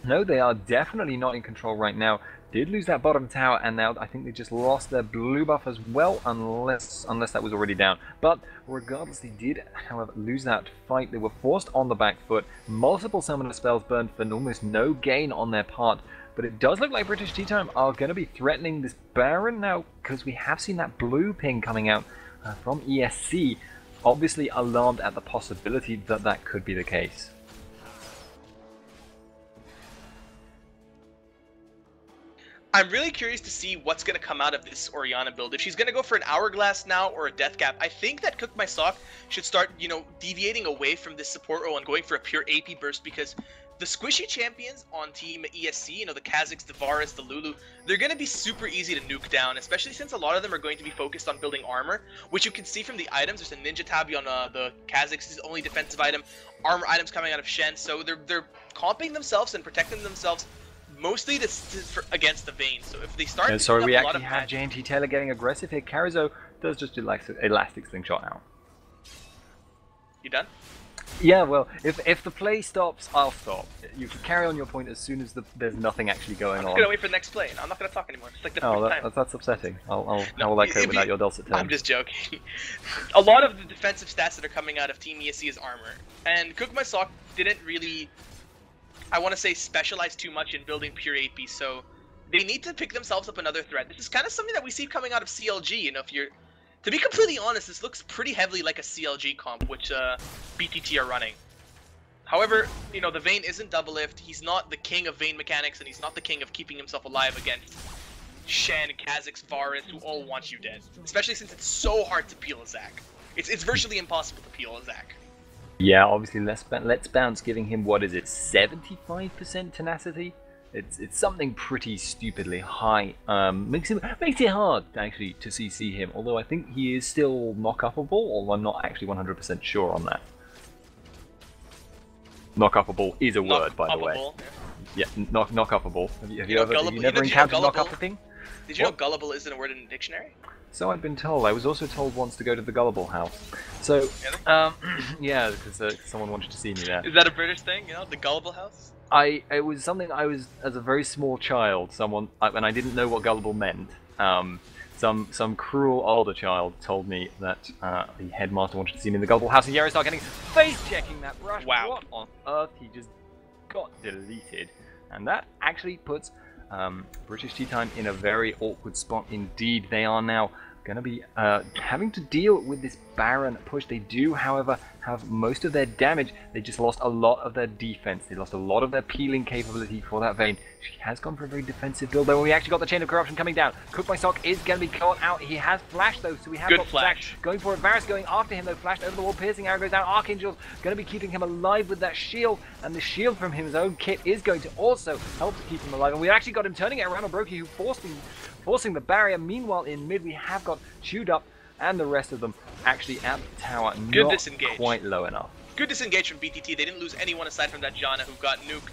No, they are definitely not in control right now. Did lose that bottom tower, and now I think they just lost their blue buff as well, unless that was already down. But regardless, they did, however, lose that fight. They were forced on the back foot. Multiple summoner spells burned for almost no gain on their part. But it does look like British tea time are going to be threatening this Baron now, because we have seen that blue ping coming out from ESC, obviously alarmed at the possibility that that could be the case. I'm really curious to see what's going to come out of this Orianna build. If she's going to go for an Hourglass now or a Death Cap, I think that Cookmysock should start, you know, deviating away from this support role and going for a pure AP burst, because the squishy champions on Team ESC, you know, the Kha'Zix, the Varus, the Lulu, they're going to be super easy to nuke down, especially since a lot of them are going to be focused on building armor, which you can see from the items. There's a Ninja Tabi on the Kha'Zix's only defensive item, armor items coming out of Shen, so they're comping themselves and protecting themselves mostly against the Vayne. So if they start... Yeah, sorry, we actually have JNT Taylor getting aggressive here. Karazo does just do like elastic slingshot out. You done? Yeah, well, if the play stops, I'll stop. You can carry on your point as soon as there's nothing actually going on. I'm just gonna wait for the next play. I'm not gonna talk anymore. It's like the first time. That's upsetting. How will I cope without your dulcet tones? I'm just joking. A lot of the defensive stats that are coming out of Team ESC is armor, and Cookmysock didn't really, I want to say, specialize too much in building pure AP. So they need to pick themselves up another threat. This is kind of something that we see coming out of CLG. You know, if you're, to be completely honest, this looks pretty heavily like a CLG comp, which BTT are running. However, you know, the Vayne isn't double lift. He's not the king of Vayne mechanics, and he's not the king of keeping himself alive against Shen, Kha'Zix, Varus, who all want you dead. Especially since it's so hard to peel a Zac. It's virtually impossible to peel a Zac. Yeah, obviously, Let's Bounce giving him, what is it, 75% tenacity? It's something pretty stupidly high. Makes it hard actually to CC him. Although I think he is still knock-upable, although I'm not actually 100% sure on that. Knock-upable is a word, by the way. Yeah, knock-upable. Have you never encountered knock-upping? Did you know gullible isn't a word in the dictionary? So I've been told. I was also told once to go to the Gullible house. So, yeah, because someone wanted to see me there. Is that a British thing? You know, the Gullible house? It was something I was, as a very small child, and I didn't know what gullible meant. Some cruel older child told me that the headmaster wanted to see me in the Gullible house, and Yaro started getting face-checking that rush. Wow. What on earth? He just got deleted. And that actually puts British Tea Time in a very awkward spot indeed. They are now going to be having to deal with this Baron push. They do, however, have most of their damage. They just lost a lot of their defense. They lost a lot of their peeling capability for that Vayne. She has gone for a very defensive build, though. We actually got the Chain of Corruption coming down. Cook My Sock is going to be caught out. He has flash, though, so we have got flash going for it. Varus going after him, though. Flashed over the wall. Piercing arrow goes down. Archangel's going to be keeping him alive with that shield, and the shield from his own kit is going to also help to keep him alive. And we actually got him turning it around on Brokey, who forcing the barrier. Meanwhile, in mid, we have got Chewed Up and the rest of them actually at the tower. Good not disengage. Quite low enough. Good disengage from BTT. They didn't lose anyone aside from that Janna, who got nuked,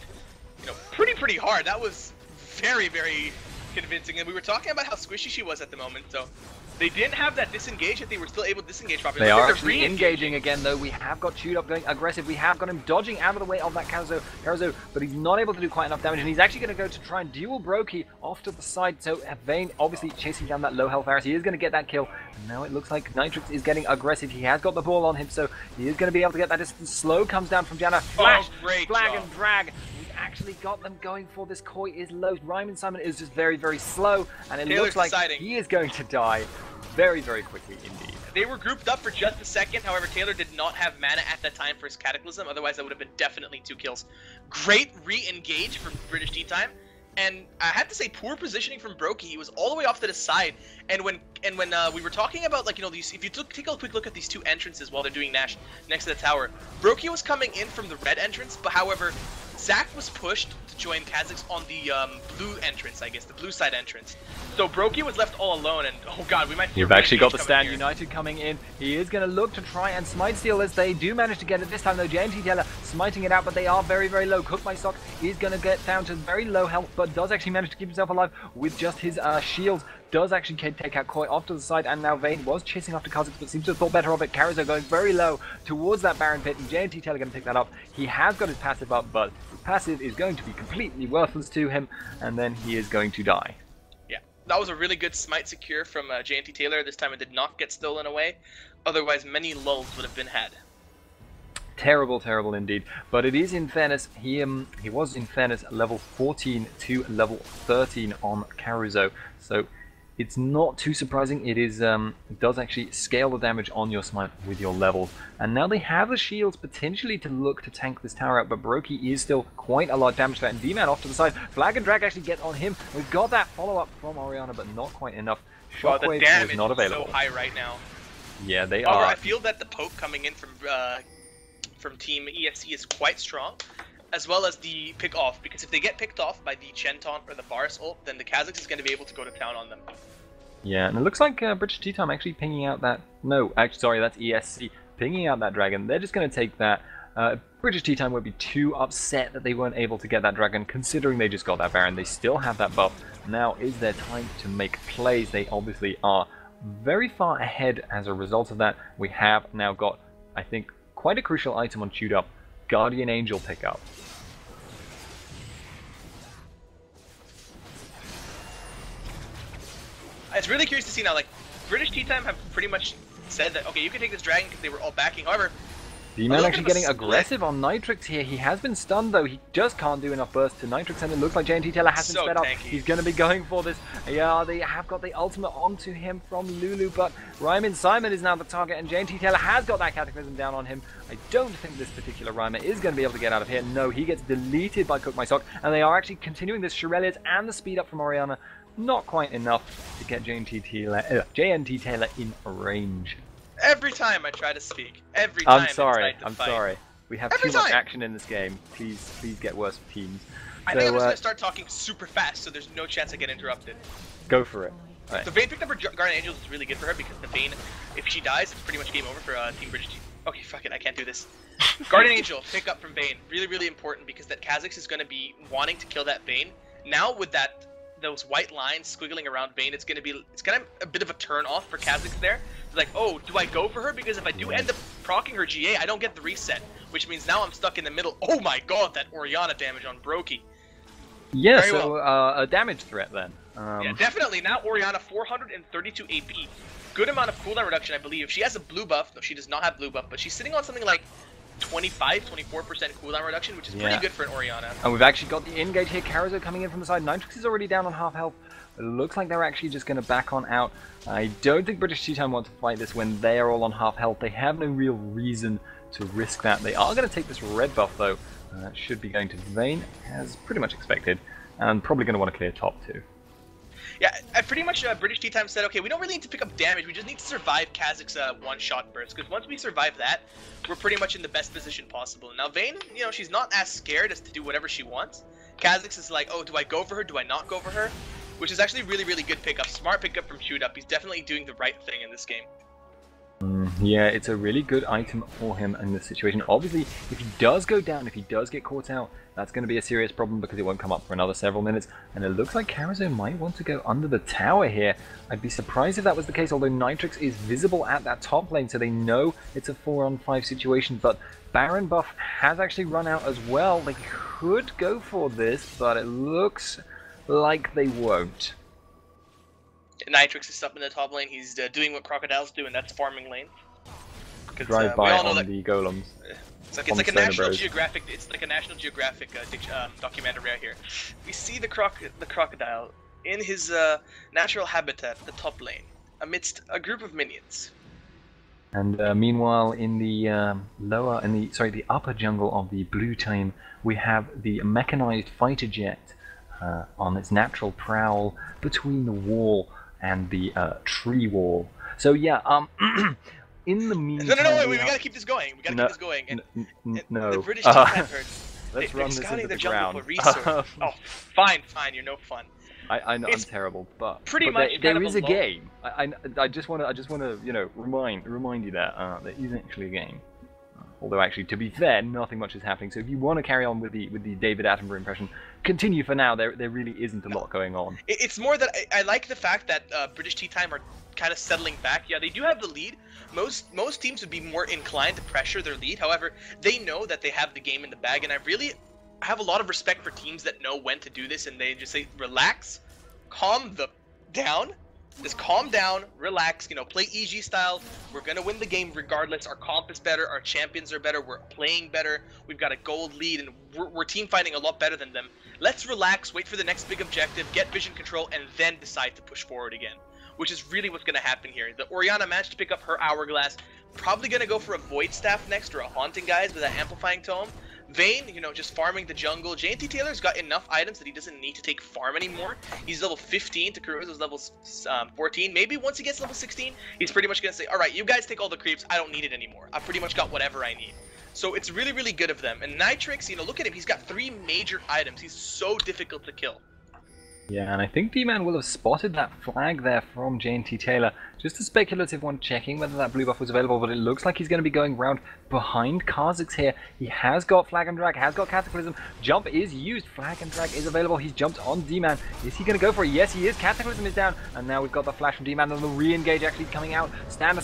pretty hard. That was very, very convincing. And we were talking about how squishy she was at the moment, so they didn't have that disengage, yet they were still able to disengage properly. They are actually engaging again, though. We have got Chewed Up going aggressive. We have got him dodging out of the way of that Kaostv, but he's not able to do quite enough damage, and he's actually going to go to try and duel Brokey off to the side. So Vayne obviously chasing down that low health Varus. He is going to get that kill. And now it looks like Nitrix is getting aggressive. He has got the ball on him, so he is going to be able to get that distance. Slow comes down from Janna. Flash, flag, and drag. Actually got them going for this. Koi is low. Ryman Simon is just very, very slow, and it looks like he is going to die very, very quickly indeed. They were grouped up for just a second. However, Taylor did not have mana at that time for his Cataclysm. Otherwise, that would have been definitely 2 kills. Great re-engage from British Tea Time. And I have to say, poor positioning from Brokey. He was all the way off to the side. And when we were talking about, like, these, if you take a quick look at these 2 entrances while they're doing Nash next to the tower, Brokey was coming in from the red entrance, but however, Zach was pushed to join Kha'Zix on the blue entrance, I guess, the blue side entrance. So Brokey was left all alone, and oh god, we might see We've actually got the Stand United coming in. He is going to look to try and smite steal this. They do manage to get it this time, though. JNT Taylor smiting it out, but they are very, very low. Cook My Sock is going to get down to very low health, but does actually manage to keep himself alive with just his shields. Does actually take out Koi off to the side, and now Vayne was chasing after Kha'Zix, but seems to have thought better of it. Kaostv going very low towards that Baron pit, and JNT Taylor going to pick that up. He has got his passive up, but his passive is going to be completely worthless to him, and then he is going to die. Yeah, that was a really good smite secure from JNT Taylor. This time it did not get stolen away. Otherwise, many lulls would have been had. Terrible, terrible indeed. But it is, in fairness, he was, in fairness, level 14 to level 13 on Kaostv. So it's not too surprising. It is it does actually scale the damage on your smite with your levels. And now they have the shields potentially to look to tank this tower out, but Brokey is still quite a lot of damage to that. And D-Man off to the side. Flag and Drag actually get on him. We've got that follow-up from Orianna, but not quite enough. Shockwave was not available. So high right now. Yeah, they However, are. I feel that the poke coming in from Team ESC is quite strong, as well as the pick off, because if they get picked off by the Chen Taunt or the Varus ult, then the Kha'Zix is going to be able to go to town on them. Yeah, and it looks like British Tea Time actually pinging out that... No, actually, sorry, that's ESC pinging out that dragon. They're just going to take that. British Tea Time would be too upset that they weren't able to get that dragon, considering they just got that Baron. They still have that buff. Now is their time to make plays. They obviously are very far ahead as a result of that. We have now got, I think, quite a crucial item on Chewed Up, Guardian Angel pickup. It's really curious to see now, like, British Tea Time have pretty much said that, okay, you can take this dragon because they were all backing. However, D-Man actually getting aggressive on Nitrix here. He has been stunned, though. He just can't do enough burst to Nitrix, and it looks like JNT Taylor has been sped up. He's going to be going for this. Yeah, they have got the ultimate onto him from Lulu, but Ryman Simon is now the target, and JNT Taylor has got that Cataclysm down on him. I don't think this particular Ryman is going to be able to get out of here. No, he gets deleted by Cook My Sock, and they are actually continuing this Shirelias and the speed up from Orianna. Not quite enough to get JNT Taylor in range. Every time I try to speak, every time I'm sorry. We have too much action in this game. Please get worse teams. I think I'm just going to start talking super fast, so there's no chance I get interrupted. Go for it. Right. The Vayne picked up her Guardian Angels is really good for her, because the Vayne, if she dies, it's pretty much game over for Team British Team. Okay, fuck it, I can't do this. Guardian Angel, pick up from Vayne. Really, really important, because that Kha'Zix is going to be wanting to kill that Vayne. Now with those white lines squiggling around Vayne, it's kind of a bit of a turn off for Kha'Zix there. It's like, oh, do I go for her? Because if I do end up proccing her GA, I don't get the reset, which means now I'm stuck in the middle. Oh my god, that Orianna damage on Brokey. Yeah, so a damage threat then. Yeah, definitely. Now Orianna 432 AP. Good amount of cooldown reduction, I believe. She has a blue buff, though she does not have blue buff, but she's sitting on something like 25-24% cooldown reduction, which is pretty good for an Orianna. And we've actually got the engage here. Kaostv coming in from the side. Nitrix is already down on half health. It looks like they're actually just going to back on out. I don't think British Tea Time want to fight this when they are all on half health. They have no real reason to risk that. They are going to take this red buff though. That should be going to Vayne, as pretty much expected. And probably going to want to clear top too. Yeah, pretty much British Tea Time said, okay, we don't really need to pick up damage, we just need to survive Kazakh's one-shot burst, because once we survive that, we're pretty much in the best position possible. Now Vayne, you know, she's not as scared as to do whatever she wants. Kazakh's is like, oh, do I go for her, do I not go for her? Which is actually really, really good pickup. Smart pickup from Shoot Up. He's definitely doing the right thing in this game. Yeah, it's a really good item for him in this situation. Obviously, if he does go down, if he does get caught out, that's going to be a serious problem because it won't come up for another several minutes. And it looks like Kaostv might want to go under the tower here. I'd be surprised if that was the case, although Nitrix is visible at that top lane, so they know it's a 4-on-5 situation. But Baron buff has actually run out as well. They could go for this, but it looks like they won't. Nitrix is up in the top lane. He's doing what crocodiles do, and that's farming lane. Drive by on the golems. It's like a National Geographic. It's like a National Geographic documentary right here. We see the crocodile in his natural habitat, the top lane, amidst a group of minions. And meanwhile, in the upper jungle of the blue team, we have the mechanized fighter jet on its natural prowl between the wall and the tree wall. So yeah, in the meantime... No, wait, we gotta keep this going. We gotta keep this going. And no. The British team have heard. Let's run this into the ground. For resource. Oh, fine, you're no fun. I know I'm terrible, but much there is a game. I just wanna you know remind you that there is actually a game. Although actually, to be fair, nothing much is happening. So if you want to carry on with the David Attenborough impression, continue for now. There really isn't a lot going on. It's more that I like the fact that British Tea Time are kind of settling back. Yeah, they do have the lead. Most teams would be more inclined to pressure their lead. However, they know that they have the game in the bag, and I have a lot of respect for teams that know when to do this, and they just say, relax, calm down. Just calm down, relax, you know, play EG style. We're going to win the game regardless. Our comp is better, our champions are better, we're playing better, we've got a gold lead, and we're team fighting a lot better than them. Let's relax, wait for the next big objective, get vision control, and then decide to push forward again. Which is really what's going to happen here. The Orianna managed to pick up her Hourglass. Probably going to go for a Void Staff next, or a Haunting Guise with that Amplifying Tome. Vayne, you know, just farming the jungle. JNT Taylor's got enough items that he doesn't need to take farm anymore. He's level 15 to Caruso's level 14. Maybe once he gets level 16, he's pretty much going to say, alright, you guys take all the creeps, I don't need it anymore. I've pretty much got whatever I need. So it's really, really good of them. And Nitrix, you know, look at him, he's got 3 major items. He's so difficult to kill. Yeah, and I think D-Man will have spotted that flag there from JNT Taylor. Just a speculative one, checking whether that blue buff was available, but it looks like he's going to be going round behind Kazakh's here. He has got Flag and Drag, has got Cataclysm. Jump is used. Flag and Drag is available. He's jumped on D-Man. Is he going to go for it? Yes, he is. Cataclysm is down. And now we've got the flash from D-Man and the re-engage actually coming out. Stand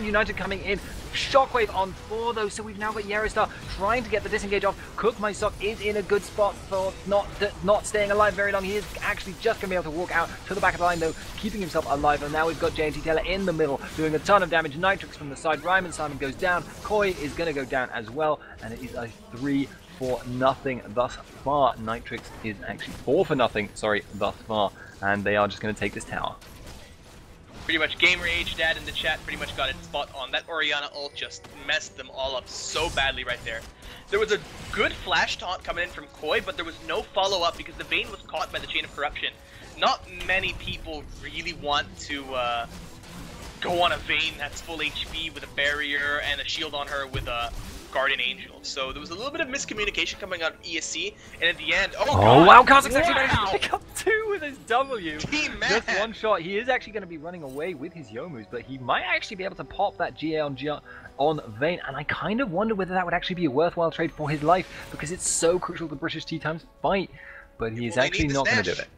United coming in. Shockwave on 4 though, so we've now got Yarostar trying to get the disengage off. Cook My Sock is in a good spot for not staying alive very long. He is actually just going to be able to walk out to the back of the line though, keeping himself alive. And now we've got JNT Taylor in the middle doing a ton of damage. Nitrix from the side. Ryman Simon goes down. Koi is going to go down as well, and it is a 3-0 thus far. Nitrix is actually 4-0, sorry, thus far, and they are just going to take this tower. Pretty much Gamer Age Dad in the chat pretty much got it spot on. That Orianna ult just messed them all up so badly right there. There was a good flash taunt coming in from Koi, but there was no follow-up because the Vayne was caught by the Chain of Corruption. Not many people really want to go on a Vayne that's full HP with a barrier and a shield on her with a Guardian Angel. So there was a little bit of miscommunication coming out of ESC, and at the end, oh wow, Kazakh's actually managed to pick up 2 with his W. Just one shot. He is actually going to be running away with his Yomus, but he might actually be able to pop that GA on Vayne, and I kind of wonder whether that would actually be a worthwhile trade for his life, because it's so crucial to British Tea Time's fight, but he's actually not going to do it.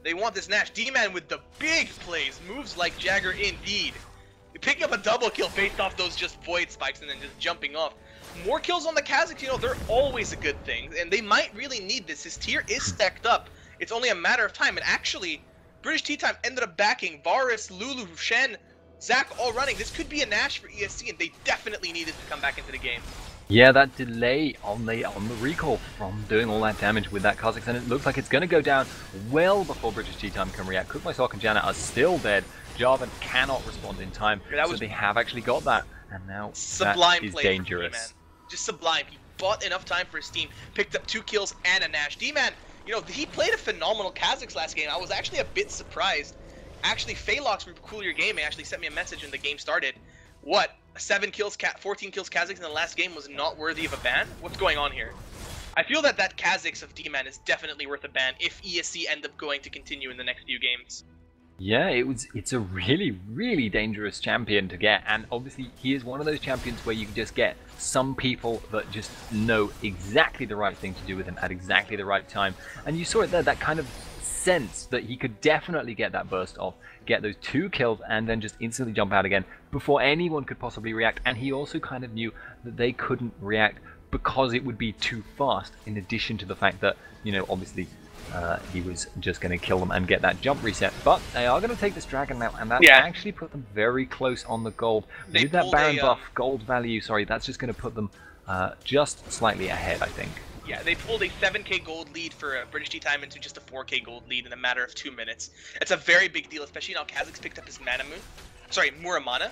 They want this Nash. D-Man with the big plays, moves like Jagger indeed. Picking up a double kill based off those just Void Spikes and then just jumping off. More kills on the Kazakhs, you know, they're always a good thing, and they might really need this. His tier is stacked up. It's only a matter of time, and actually, British Tea Time ended up backing Varus, Lulu, Shen, Zac all running. This could be a Nash for ESC, and they definitely needed to come back into the game. Yeah, that delay on the recall from doing all that damage with that Kha'Zix, and it looks like it's going to go down well before British Tea Time can react. Cook, Myself, and Janet are still dead. Jarvan cannot respond in time, so they have actually got that, and now sublime that is play dangerous. For D-Man. Just sublime. He bought enough time for his team, picked up 2 kills and a Nash. D-Man, you know, he played a phenomenal Kha'Zix last game. I was actually a bit surprised. Actually, Phalox from Cool Your Gaming actually sent me a message when the game started. What? 14 kills Kha'Zix in the last game was not worthy of a ban? What's going on here? I feel that Kha'Zix of D-Man is definitely worth a ban if ESC end up going to continue in the next few games. Yeah, it's a really, really dangerous champion to get, and obviously he is one of those champions where you can just get some people that just know exactly the right thing to do with him at exactly the right time. And you saw it there, that kind of sense that he could definitely get that burst off, get those 2 kills, and then just instantly jump out again before anyone could possibly react. And he also kind of knew that they couldn't react because it would be too fast, in addition to the fact that, you know, obviously he was just going to kill them and get that jump reset. But they are going to take this dragon now, and that actually put them very close on the gold. With that Baron buff, gold value, sorry, that's just going to put them just slightly ahead, I think. Yeah, they pulled a 7k gold lead for British Tea Time into just a 4k gold lead in a matter of 2 minutes. It's a very big deal, especially now Kha'Zix picked up his Muramana.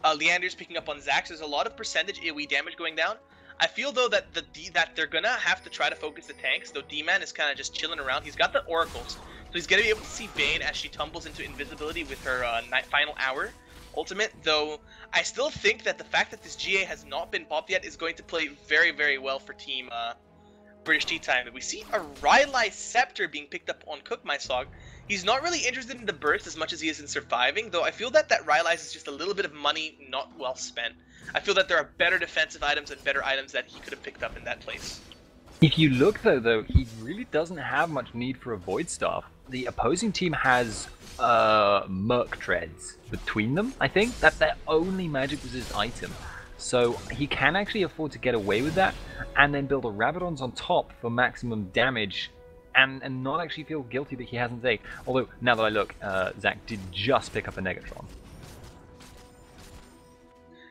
Leander's picking up on Zax. There's a lot of percentage AoE damage going down. I feel though that that they're gonna have to try to focus the tanks, though D-Man is kind of just chilling around. He's got the oracles, so he's gonna be able to see Vayne as she tumbles into invisibility with her final hour ultimate. Though I still think that the fact that this GA has not been popped yet is going to play very, very well for Team British Tea Time. We see a Rylai Scepter being picked up on Cook Myself. He's not really interested in the burst as much as he is in surviving, though I feel that Rylai is just a little bit of money not well spent. I feel that there are better defensive items and better items that he could have picked up in that place. If you look though, he really doesn't have much need for a Void Staff. The opposing team has Merc Treads between them, I think. That's their only magic resist item. So he can actually afford to get away with that, and then build a Rabadon's on top for maximum damage, and not actually feel guilty that he hasn't saved. Although, now that I look, Zach did just pick up a Negatron.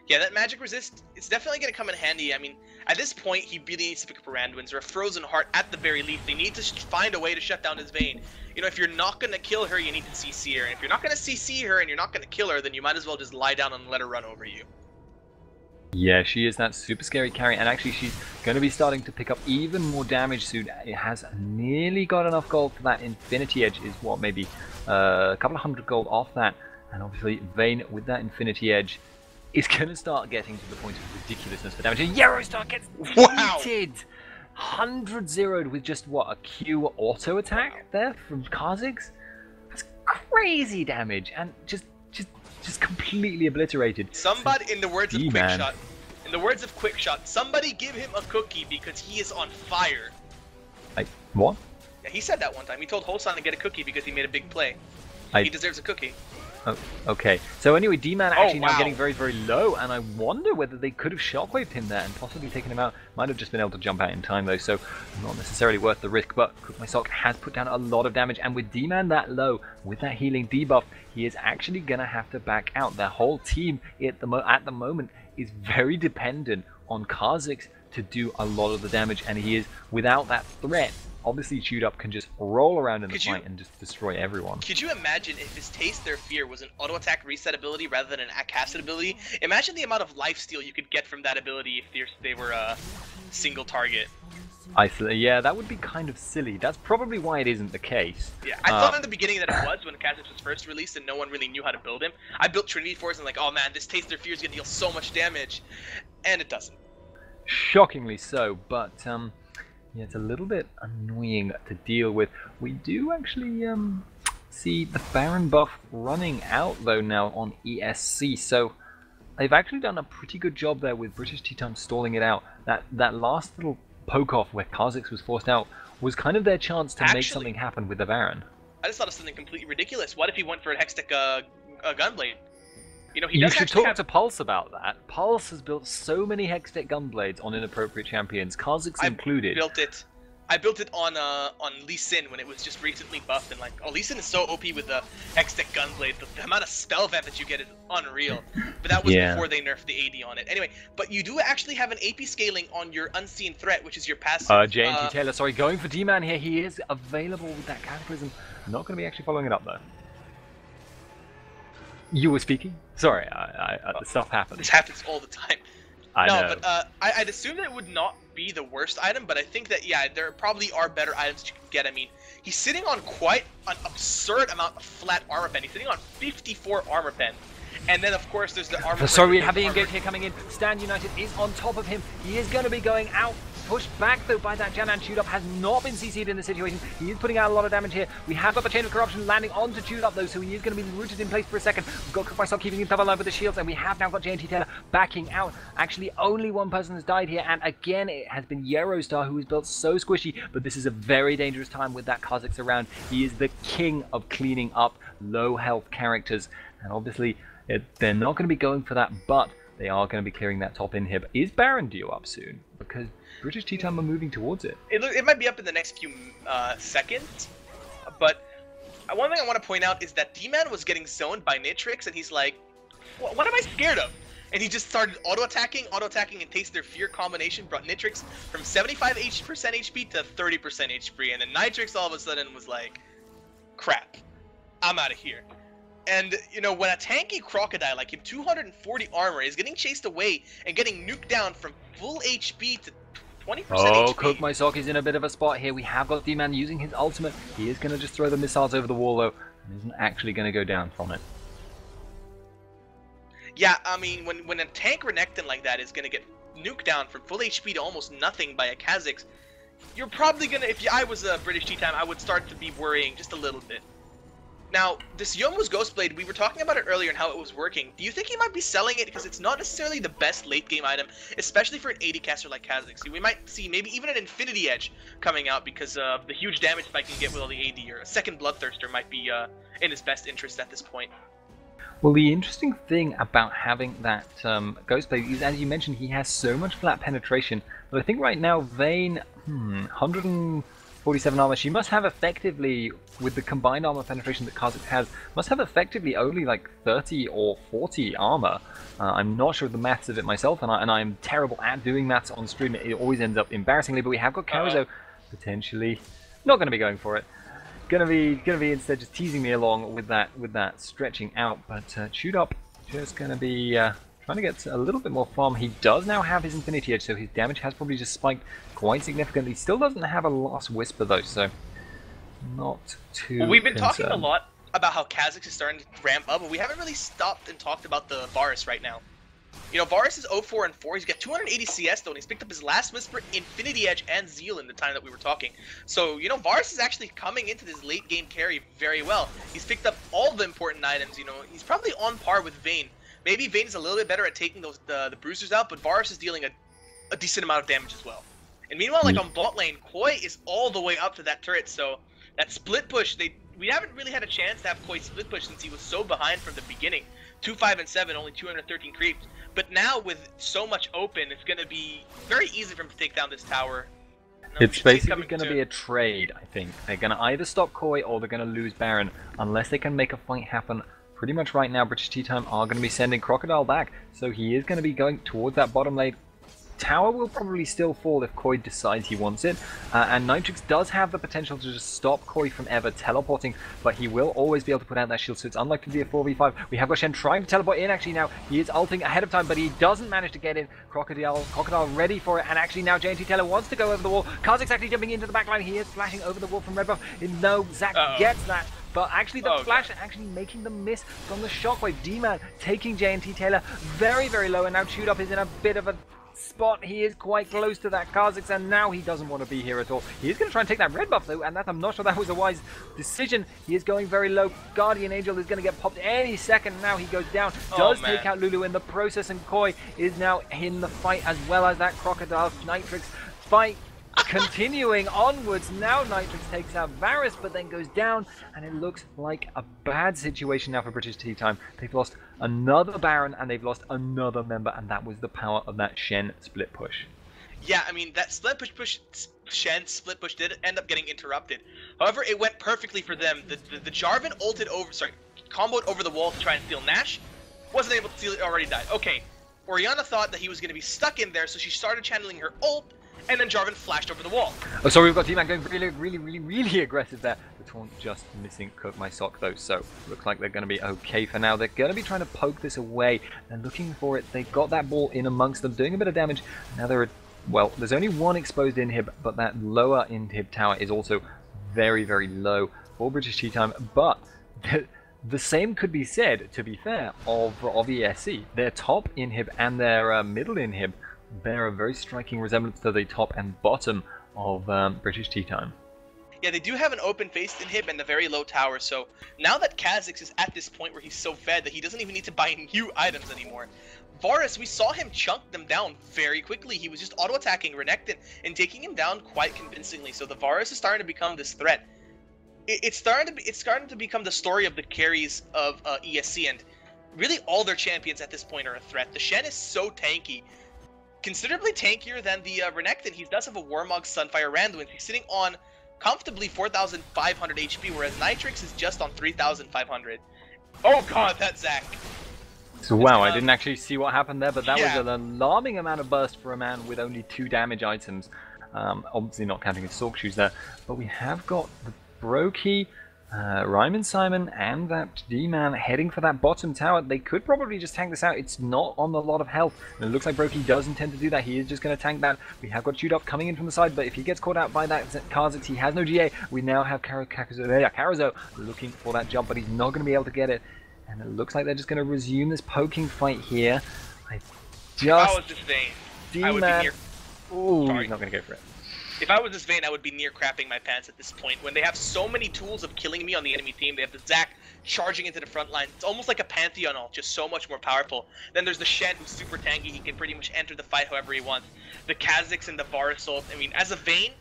Yeah, that magic resist, it's definitely going to come in handy. I mean, at this point, he really needs to pick up a Randuin's or a Frozen Heart at the very least. They need to find a way to shut down his Vayne. You know, if you're not going to kill her, you need to CC her. And if you're not going to CC her and you're not going to kill her, then you might as well just lie down and let her run over you. Yeah, she is that super scary carry, and actually she's going to be starting to pick up even more damage soon. It has nearly got enough gold for that Infinity Edge, is what, maybe a couple of 100 gold off that. And obviously Vayne with that Infinity Edge is going to start getting to the point of ridiculousness for damage. And Eurostar gets yeeted! 100 zeroed with just, what, a Q auto attack there from Kha'Zix? That's crazy damage, and just completely obliterated. Somebody, in the words of Quickshot, somebody give him a cookie because he is on fire. What? Yeah, he said that one time. He told Hosan to get a cookie because he made a big play. He deserves a cookie. Oh, okay. So anyway, D-Man actually now getting very, very low, and I wonder whether they could have shockwaved him there and possibly taken him out. Might have just been able to jump out in time though, so not necessarily worth the risk. But Cook Myself has put down a lot of damage, and with D-Man that low, with that healing debuff, he is actually gonna have to back out. Their whole team at the moment is very dependent on Kha'Zix to do a lot of the damage, and he is, without that threat, obviously Chewed Up can just roll around in the fight and just destroy everyone. Could you imagine if his Taste Their Fear was an auto attack reset ability rather than an casted ability? Imagine the amount of lifesteal you could get from that ability if they were a single target. Yeah, that would be kind of silly. That's probably why it isn't the case. Yeah, I thought in the beginning that it was when Kha'Zix was first released and no one really knew how to build him. I built Trinity Force and like, oh man, this Taste Their Fear is gonna deal so much damage, and it doesn't. Shockingly so, but yeah, it's a little bit annoying to deal with. We do actually see the Baron buff running out though now on ESC, so they've actually done a pretty good job there with British Tea Time stalling it out. That last little poke off where Kha'Zix was forced out was kind of their chance to make something happen with the Baron. I just thought of something completely ridiculous. What if he went for a Hextech Gunblade? You know, you should talk to Pulse about that. Pulse has built so many Hextech Gunblades on inappropriate champions, Kha'Zix included. I built it. I built it on Lee Sin when it was just recently buffed, and like, oh, Lee Sin is so OP with the X-Tech Gunblade. The amount of spell vent that you get is unreal. But that was before they nerfed the AD on it. Anyway, but you do actually have an AP scaling on your Unseen Threat, which is your passive. JNT Taylor, sorry, going for D-Man here. He is available with that Cataclysm. Not going to be actually following it up though. You were speaking? Sorry, stuff happens. This happens all the time. I know. But I'd assume that it would not be the worst item, but I think that, yeah, there probably are better items that you can get. I mean, he's sitting on quite an absurd amount of flat armor pen. He's sitting on 54 armor pen. And then, of course, there's the armor. Sorry, we have the engage here coming in. Stand United is on top of him. He is going to be going out. Pushed back, though, by that Janan. Shoot Up has not been CC'd in this situation. He is putting out a lot of damage here. We have got the Chain of Corruption landing onto Shoot Up, though, so he is going to be rooted in place for a second. We've got Cookmyself keeping himself alive with the shields, and we have now got JNT Taylor backing out. Actually, only one person has died here, and again, it has been Yerostar, who is built so squishy, but this is a very dangerous time with that Kha'Zix around. He is the king of cleaning up low health characters, and obviously, they're not going to be going for that, but they are going to be clearing that top inhib. Is Baron due up soon? Because British Tea Time are moving towards it. It might be up in the next few seconds, but one thing I want to point out is that D-Man was getting zoned by Nitrix, and he's like, what am I scared of? And he just started auto-attacking, and Taste Their Fear combination brought Nitrix from 75% HP to 30% HP, and then Nitrix all of a sudden was like, crap, I'm out of here. And, you know, when a tanky crocodile like him, 240 armor, is getting chased away and getting nuked down from full HP to 20% oh, HP. Cookmyself is in a bit of a spot here. We have got D-Man using his ultimate. He is going to just throw the missiles over the wall, though, and isn't actually going to go down from it. Yeah, I mean, when a tank Renekton like that is going to get nuked down from full HP to almost nothing by a Kha'Zix, you're probably going to, if I was a British Tea Time, I would start to be worrying just a little bit. Now, this Youmuu's Ghostblade, we were talking about it earlier and how it was working. Do you think he might be selling it because it's not necessarily the best late-game item, especially for an AD caster like Kha'Zix? We might see maybe even an Infinity Edge coming out because of the huge damage spike he can get with all the AD, or a second Bloodthirster might be in his best interest at this point. Well, the interesting thing about having that Ghostblade is, as you mentioned, he has so much flat penetration, but I think right now Vayne, 147 armor, she must have effectively, with the combined armor penetration that Kha'Zix has, must have effectively only like 30 or 40 armor. I'm not sure of the maths of it myself, and I'm terrible at doing maths on stream. It always ends up embarrassingly, but we have got Karazo potentially not going to be going for it. Gonna be instead just teasing me along with that stretching out, but Shoot Up just gonna be trying to get a little bit more farm. He does now have his Infinity Edge, so his damage has probably just spiked quite significantly. Still doesn't have a Last Whisper though, so not too Well, we've been concerned. talking a lot about how Kha'Zix is starting to ramp up, but we haven't really stopped and talked about the Varus right now. You know, Varus is 0-4 and 4. He's got 280 CS though, and he's picked up his Last Whisper, Infinity Edge, and Zeal in the time that we were talking. So, you know, Varus is actually coming into this late game carry very well. He's picked up all the important items. You know, he's probably on par with Vayne. Maybe Vayne is a little bit better at taking those the bruisers out, but Varus is dealing a decent amount of damage as well. And meanwhile, like on bot lane, Koi is all the way up to that turret. So that split push, we haven't really had a chance to have Koi split push since he was so behind from the beginning. 2, 5, and 7, only 213 creeps. But now with so much open, it's going to be very easy for him to take down this tower. It's basically going to be a trade, I think. They're going to either stop Koi or they're going to lose Baron, unless they can make a fight happen. Pretty much right now, British Tea Time are going to be sending Crocodile back, so he is going to be going towards that bottom lane. Tower will probably still fall if Koi decides he wants it, and Nitrix does have the potential to just stop Koi from ever teleporting, but he will always be able to put out that shield, so it's unlikely to be a 4v5. We have got Shen trying to teleport in actually now. He is ulting ahead of time, but he doesn't manage to get in. Crocodile ready for it, and actually now JNT Taylor wants to go over the wall. Kha'Zix actually jumping into the backline. He is flashing over the wall from red buff. No, Zac gets that. But actually the flash actually making the miss from the shockwave. D-Man taking JNT Taylor very, very low, and now Shoot Up is in a bit of a spot. He is quite close to that Kha'Zix, and now he doesn't want to be here at all. He is going to try and take that red buff though, and I'm not sure that was a wise decision. He is going very low. Guardian Angel is going to get popped any second. Now he goes down, does take out Lulu in the process, and Koi is now in the fight as well as that Crocodile Nitrix fight. Continuing onwards, now Nitrix takes out Varus, but then goes down, and it looks like a bad situation now for British Tea Time. They've lost another Baron, and they've lost another member, and that was the power of that Shen split push. Yeah, I mean, that Shen split push did end up getting interrupted. However, it went perfectly for them. The Jarvan ulted over, sorry, comboed over the wall to try and steal Nash. Wasn't able to steal it, already died. Okay, Orianna thought that he was going to be stuck in there, so she started channeling her ult, and then Jarvan flashed over the wall. Oh, sorry, we've got D-Man going really aggressive there. The taunt just missing Cook My Sock though, so looks like they're going to be okay for now. They're going to be trying to poke this away. They're looking for it. They've got that ball in amongst them, doing a bit of damage. Now they're, well, there's only one exposed inhib, but that lower inhib tower is also very low for British Tea Time. But the same could be said, to be fair, of ESC. Their top inhib and their middle inhib bear a very striking resemblance to the top and bottom of British Tea Time. Yeah, they do have an open-faced inhib and a very low tower, so now that Kha'Zix is at this point where he's so fed that he doesn't even need to buy new items anymore. Varus, we saw him chunk them down very quickly. He was just auto-attacking Renekton and taking him down quite convincingly, so the Varus is starting to become this threat. It's starting to become the story of the carries of ESC, and really all their champions at this point are a threat. The Shen is so tanky, considerably tankier than the Renekton. He does have a Warmog Sunfire Randuin. He's sitting on comfortably 4,500 HP, whereas Nitrix is just on 3,500. Oh god, that's Zac. So wow, I didn't actually see what happened there, but that was an alarming amount of burst for a man with only 2 damage items. Obviously not counting his Sork Shoes there, but we have got the Brokey, Ryman Simon, and that D-Man heading for that bottom tower. They could probably just tank this out. It's not on a lot of health, and it looks like Brokey does intend to do that. He is just going to tank that. We have got Shoot Up coming in from the side, but if he gets caught out by that Kha'Zix, he has no GA. We now have Karazo looking for that jump, but he's not going to be able to get it. And it looks like they're just going to resume this poking fight here. If I was this Vayne, I would be near... Ooh, he's not going to go for it. If I was this Vayne, I would be near crapping my pants at this point. When they have so many tools of killing me on the enemy team, they have the Zac charging into the front line. It's almost like a Pantheon ult, just so much more powerful. Then there's the Shen, who's super tanky. He can pretty much enter the fight however he wants. The Kha'Zix and the Varus ult. I mean, as a Vayne,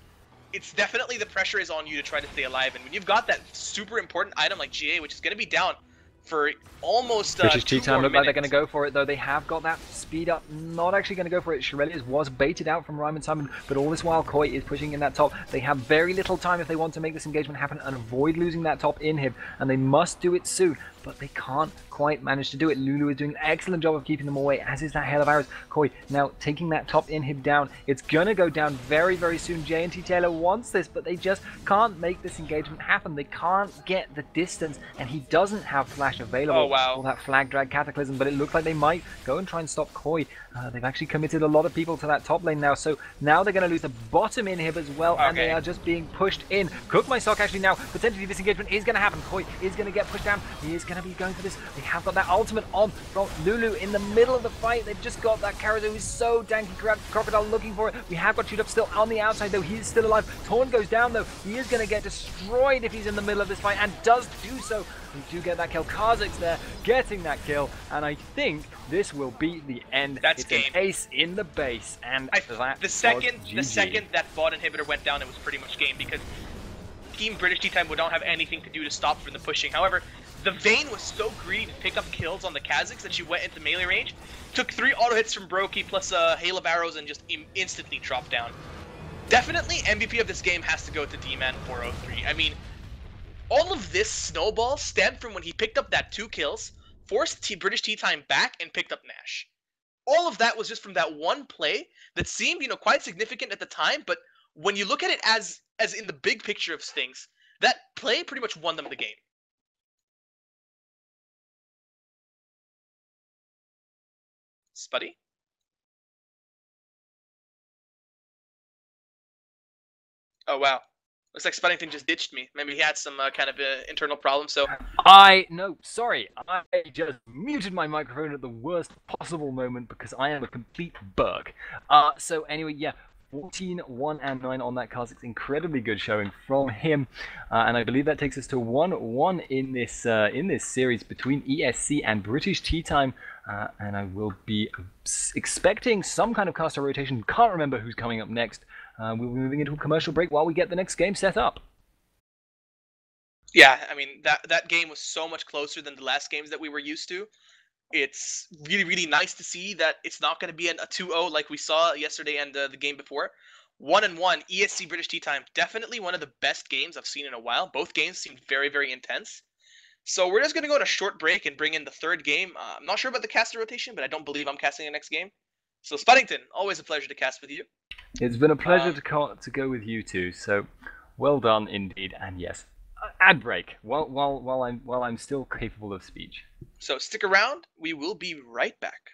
it's definitely the pressure is on you to try to stay alive. And when you've got that super important item like GA, which is going to be down for almost British Tea Time look like they're going to go for it, though. They have got that speed up. Not actually going to go for it. Shirelius was baited out from Ryman Simon, but all this while Koi is pushing in that top. They have very little time if they want to make this engagement happen and avoid losing that top inhib, and they must do it soon, but they can't quite manage to do it. Lulu is doing an excellent job of keeping them away, as is that Hail of Arrows. Koi now taking that top inhib down. It's going to go down very soon. J&T Taylor wants this, but they just can't make this engagement happen. They can't get the distance, and he doesn't have flash available for that flag drag Cataclysm, but it looks like they might go and try and stop Koi. They've actually committed a lot of people to that top lane now, so now they're going to lose the bottom inhib as well, and they are just being pushed in. Cook My Sock actually now, potentially this engagement is going to happen. Koi is going to get pushed down. He is going to be going for this. They have got that ultimate on from Lulu in the middle of the fight. They've just got that Karazu who's so danky. Crocodile looking for it. We have got Shoot Up still on the outside though. He's still alive. Torn goes down though. He is going to get destroyed if he's in the middle of this fight, and does do so. We do get that kill. Kha'Zix there getting that kill, and I think this will be the end. That's it's game. An ace in the base, and the second that bot inhibitor went down, it was pretty much game, because Team British Tea Time would not have anything to do to stop from the pushing. However, the Vayne was so greedy to pick up kills on the Kha'Zix that she went into melee range, took 3 auto hits from Brokey plus a hail of arrows, and just instantly dropped down. Definitely MVP of this game has to go to D-Man 403. I mean, all of this snowball stemmed from when he picked up that 2 kills, forced British Tea Time back, and picked up Nash. All of that was just from that one play that seemed, quite significant at the time, but when you look at it as in the big picture of things, that play pretty much won them the game. Spuddy? Oh wow. Looks like Spuddington just ditched me. Maybe he had some kind of internal problem, so... No, sorry. I just muted my microphone at the worst possible moment because I am a complete bug. So anyway, yeah, 14, 1, and 9 on that Kha'Zix. Incredibly good showing from him. And I believe that takes us to 1-1 in this series between ESC and British Tea Time. And I will be expecting some kind of caster rotation. Can't remember who's coming up next. We'll be moving into a commercial break while we get the next game set up. Yeah, I mean, that game was so much closer than the last games that we were used to. It's really, really nice to see that it's not going to be a 2-0 like we saw yesterday and the game before. 1-1, ESC British Tea Time. Definitely one of the best games I've seen in a while. Both games seemed very, very intense. So we're just going to go on a short break and bring in the third game. I'm not sure about the caster rotation, but I don't believe I'm casting the next game. So Spuddington, always a pleasure to cast with you. It's been a pleasure to go with you two. So well done indeed. And yes, ad break while I'm still capable of speech. So stick around. We will be right back.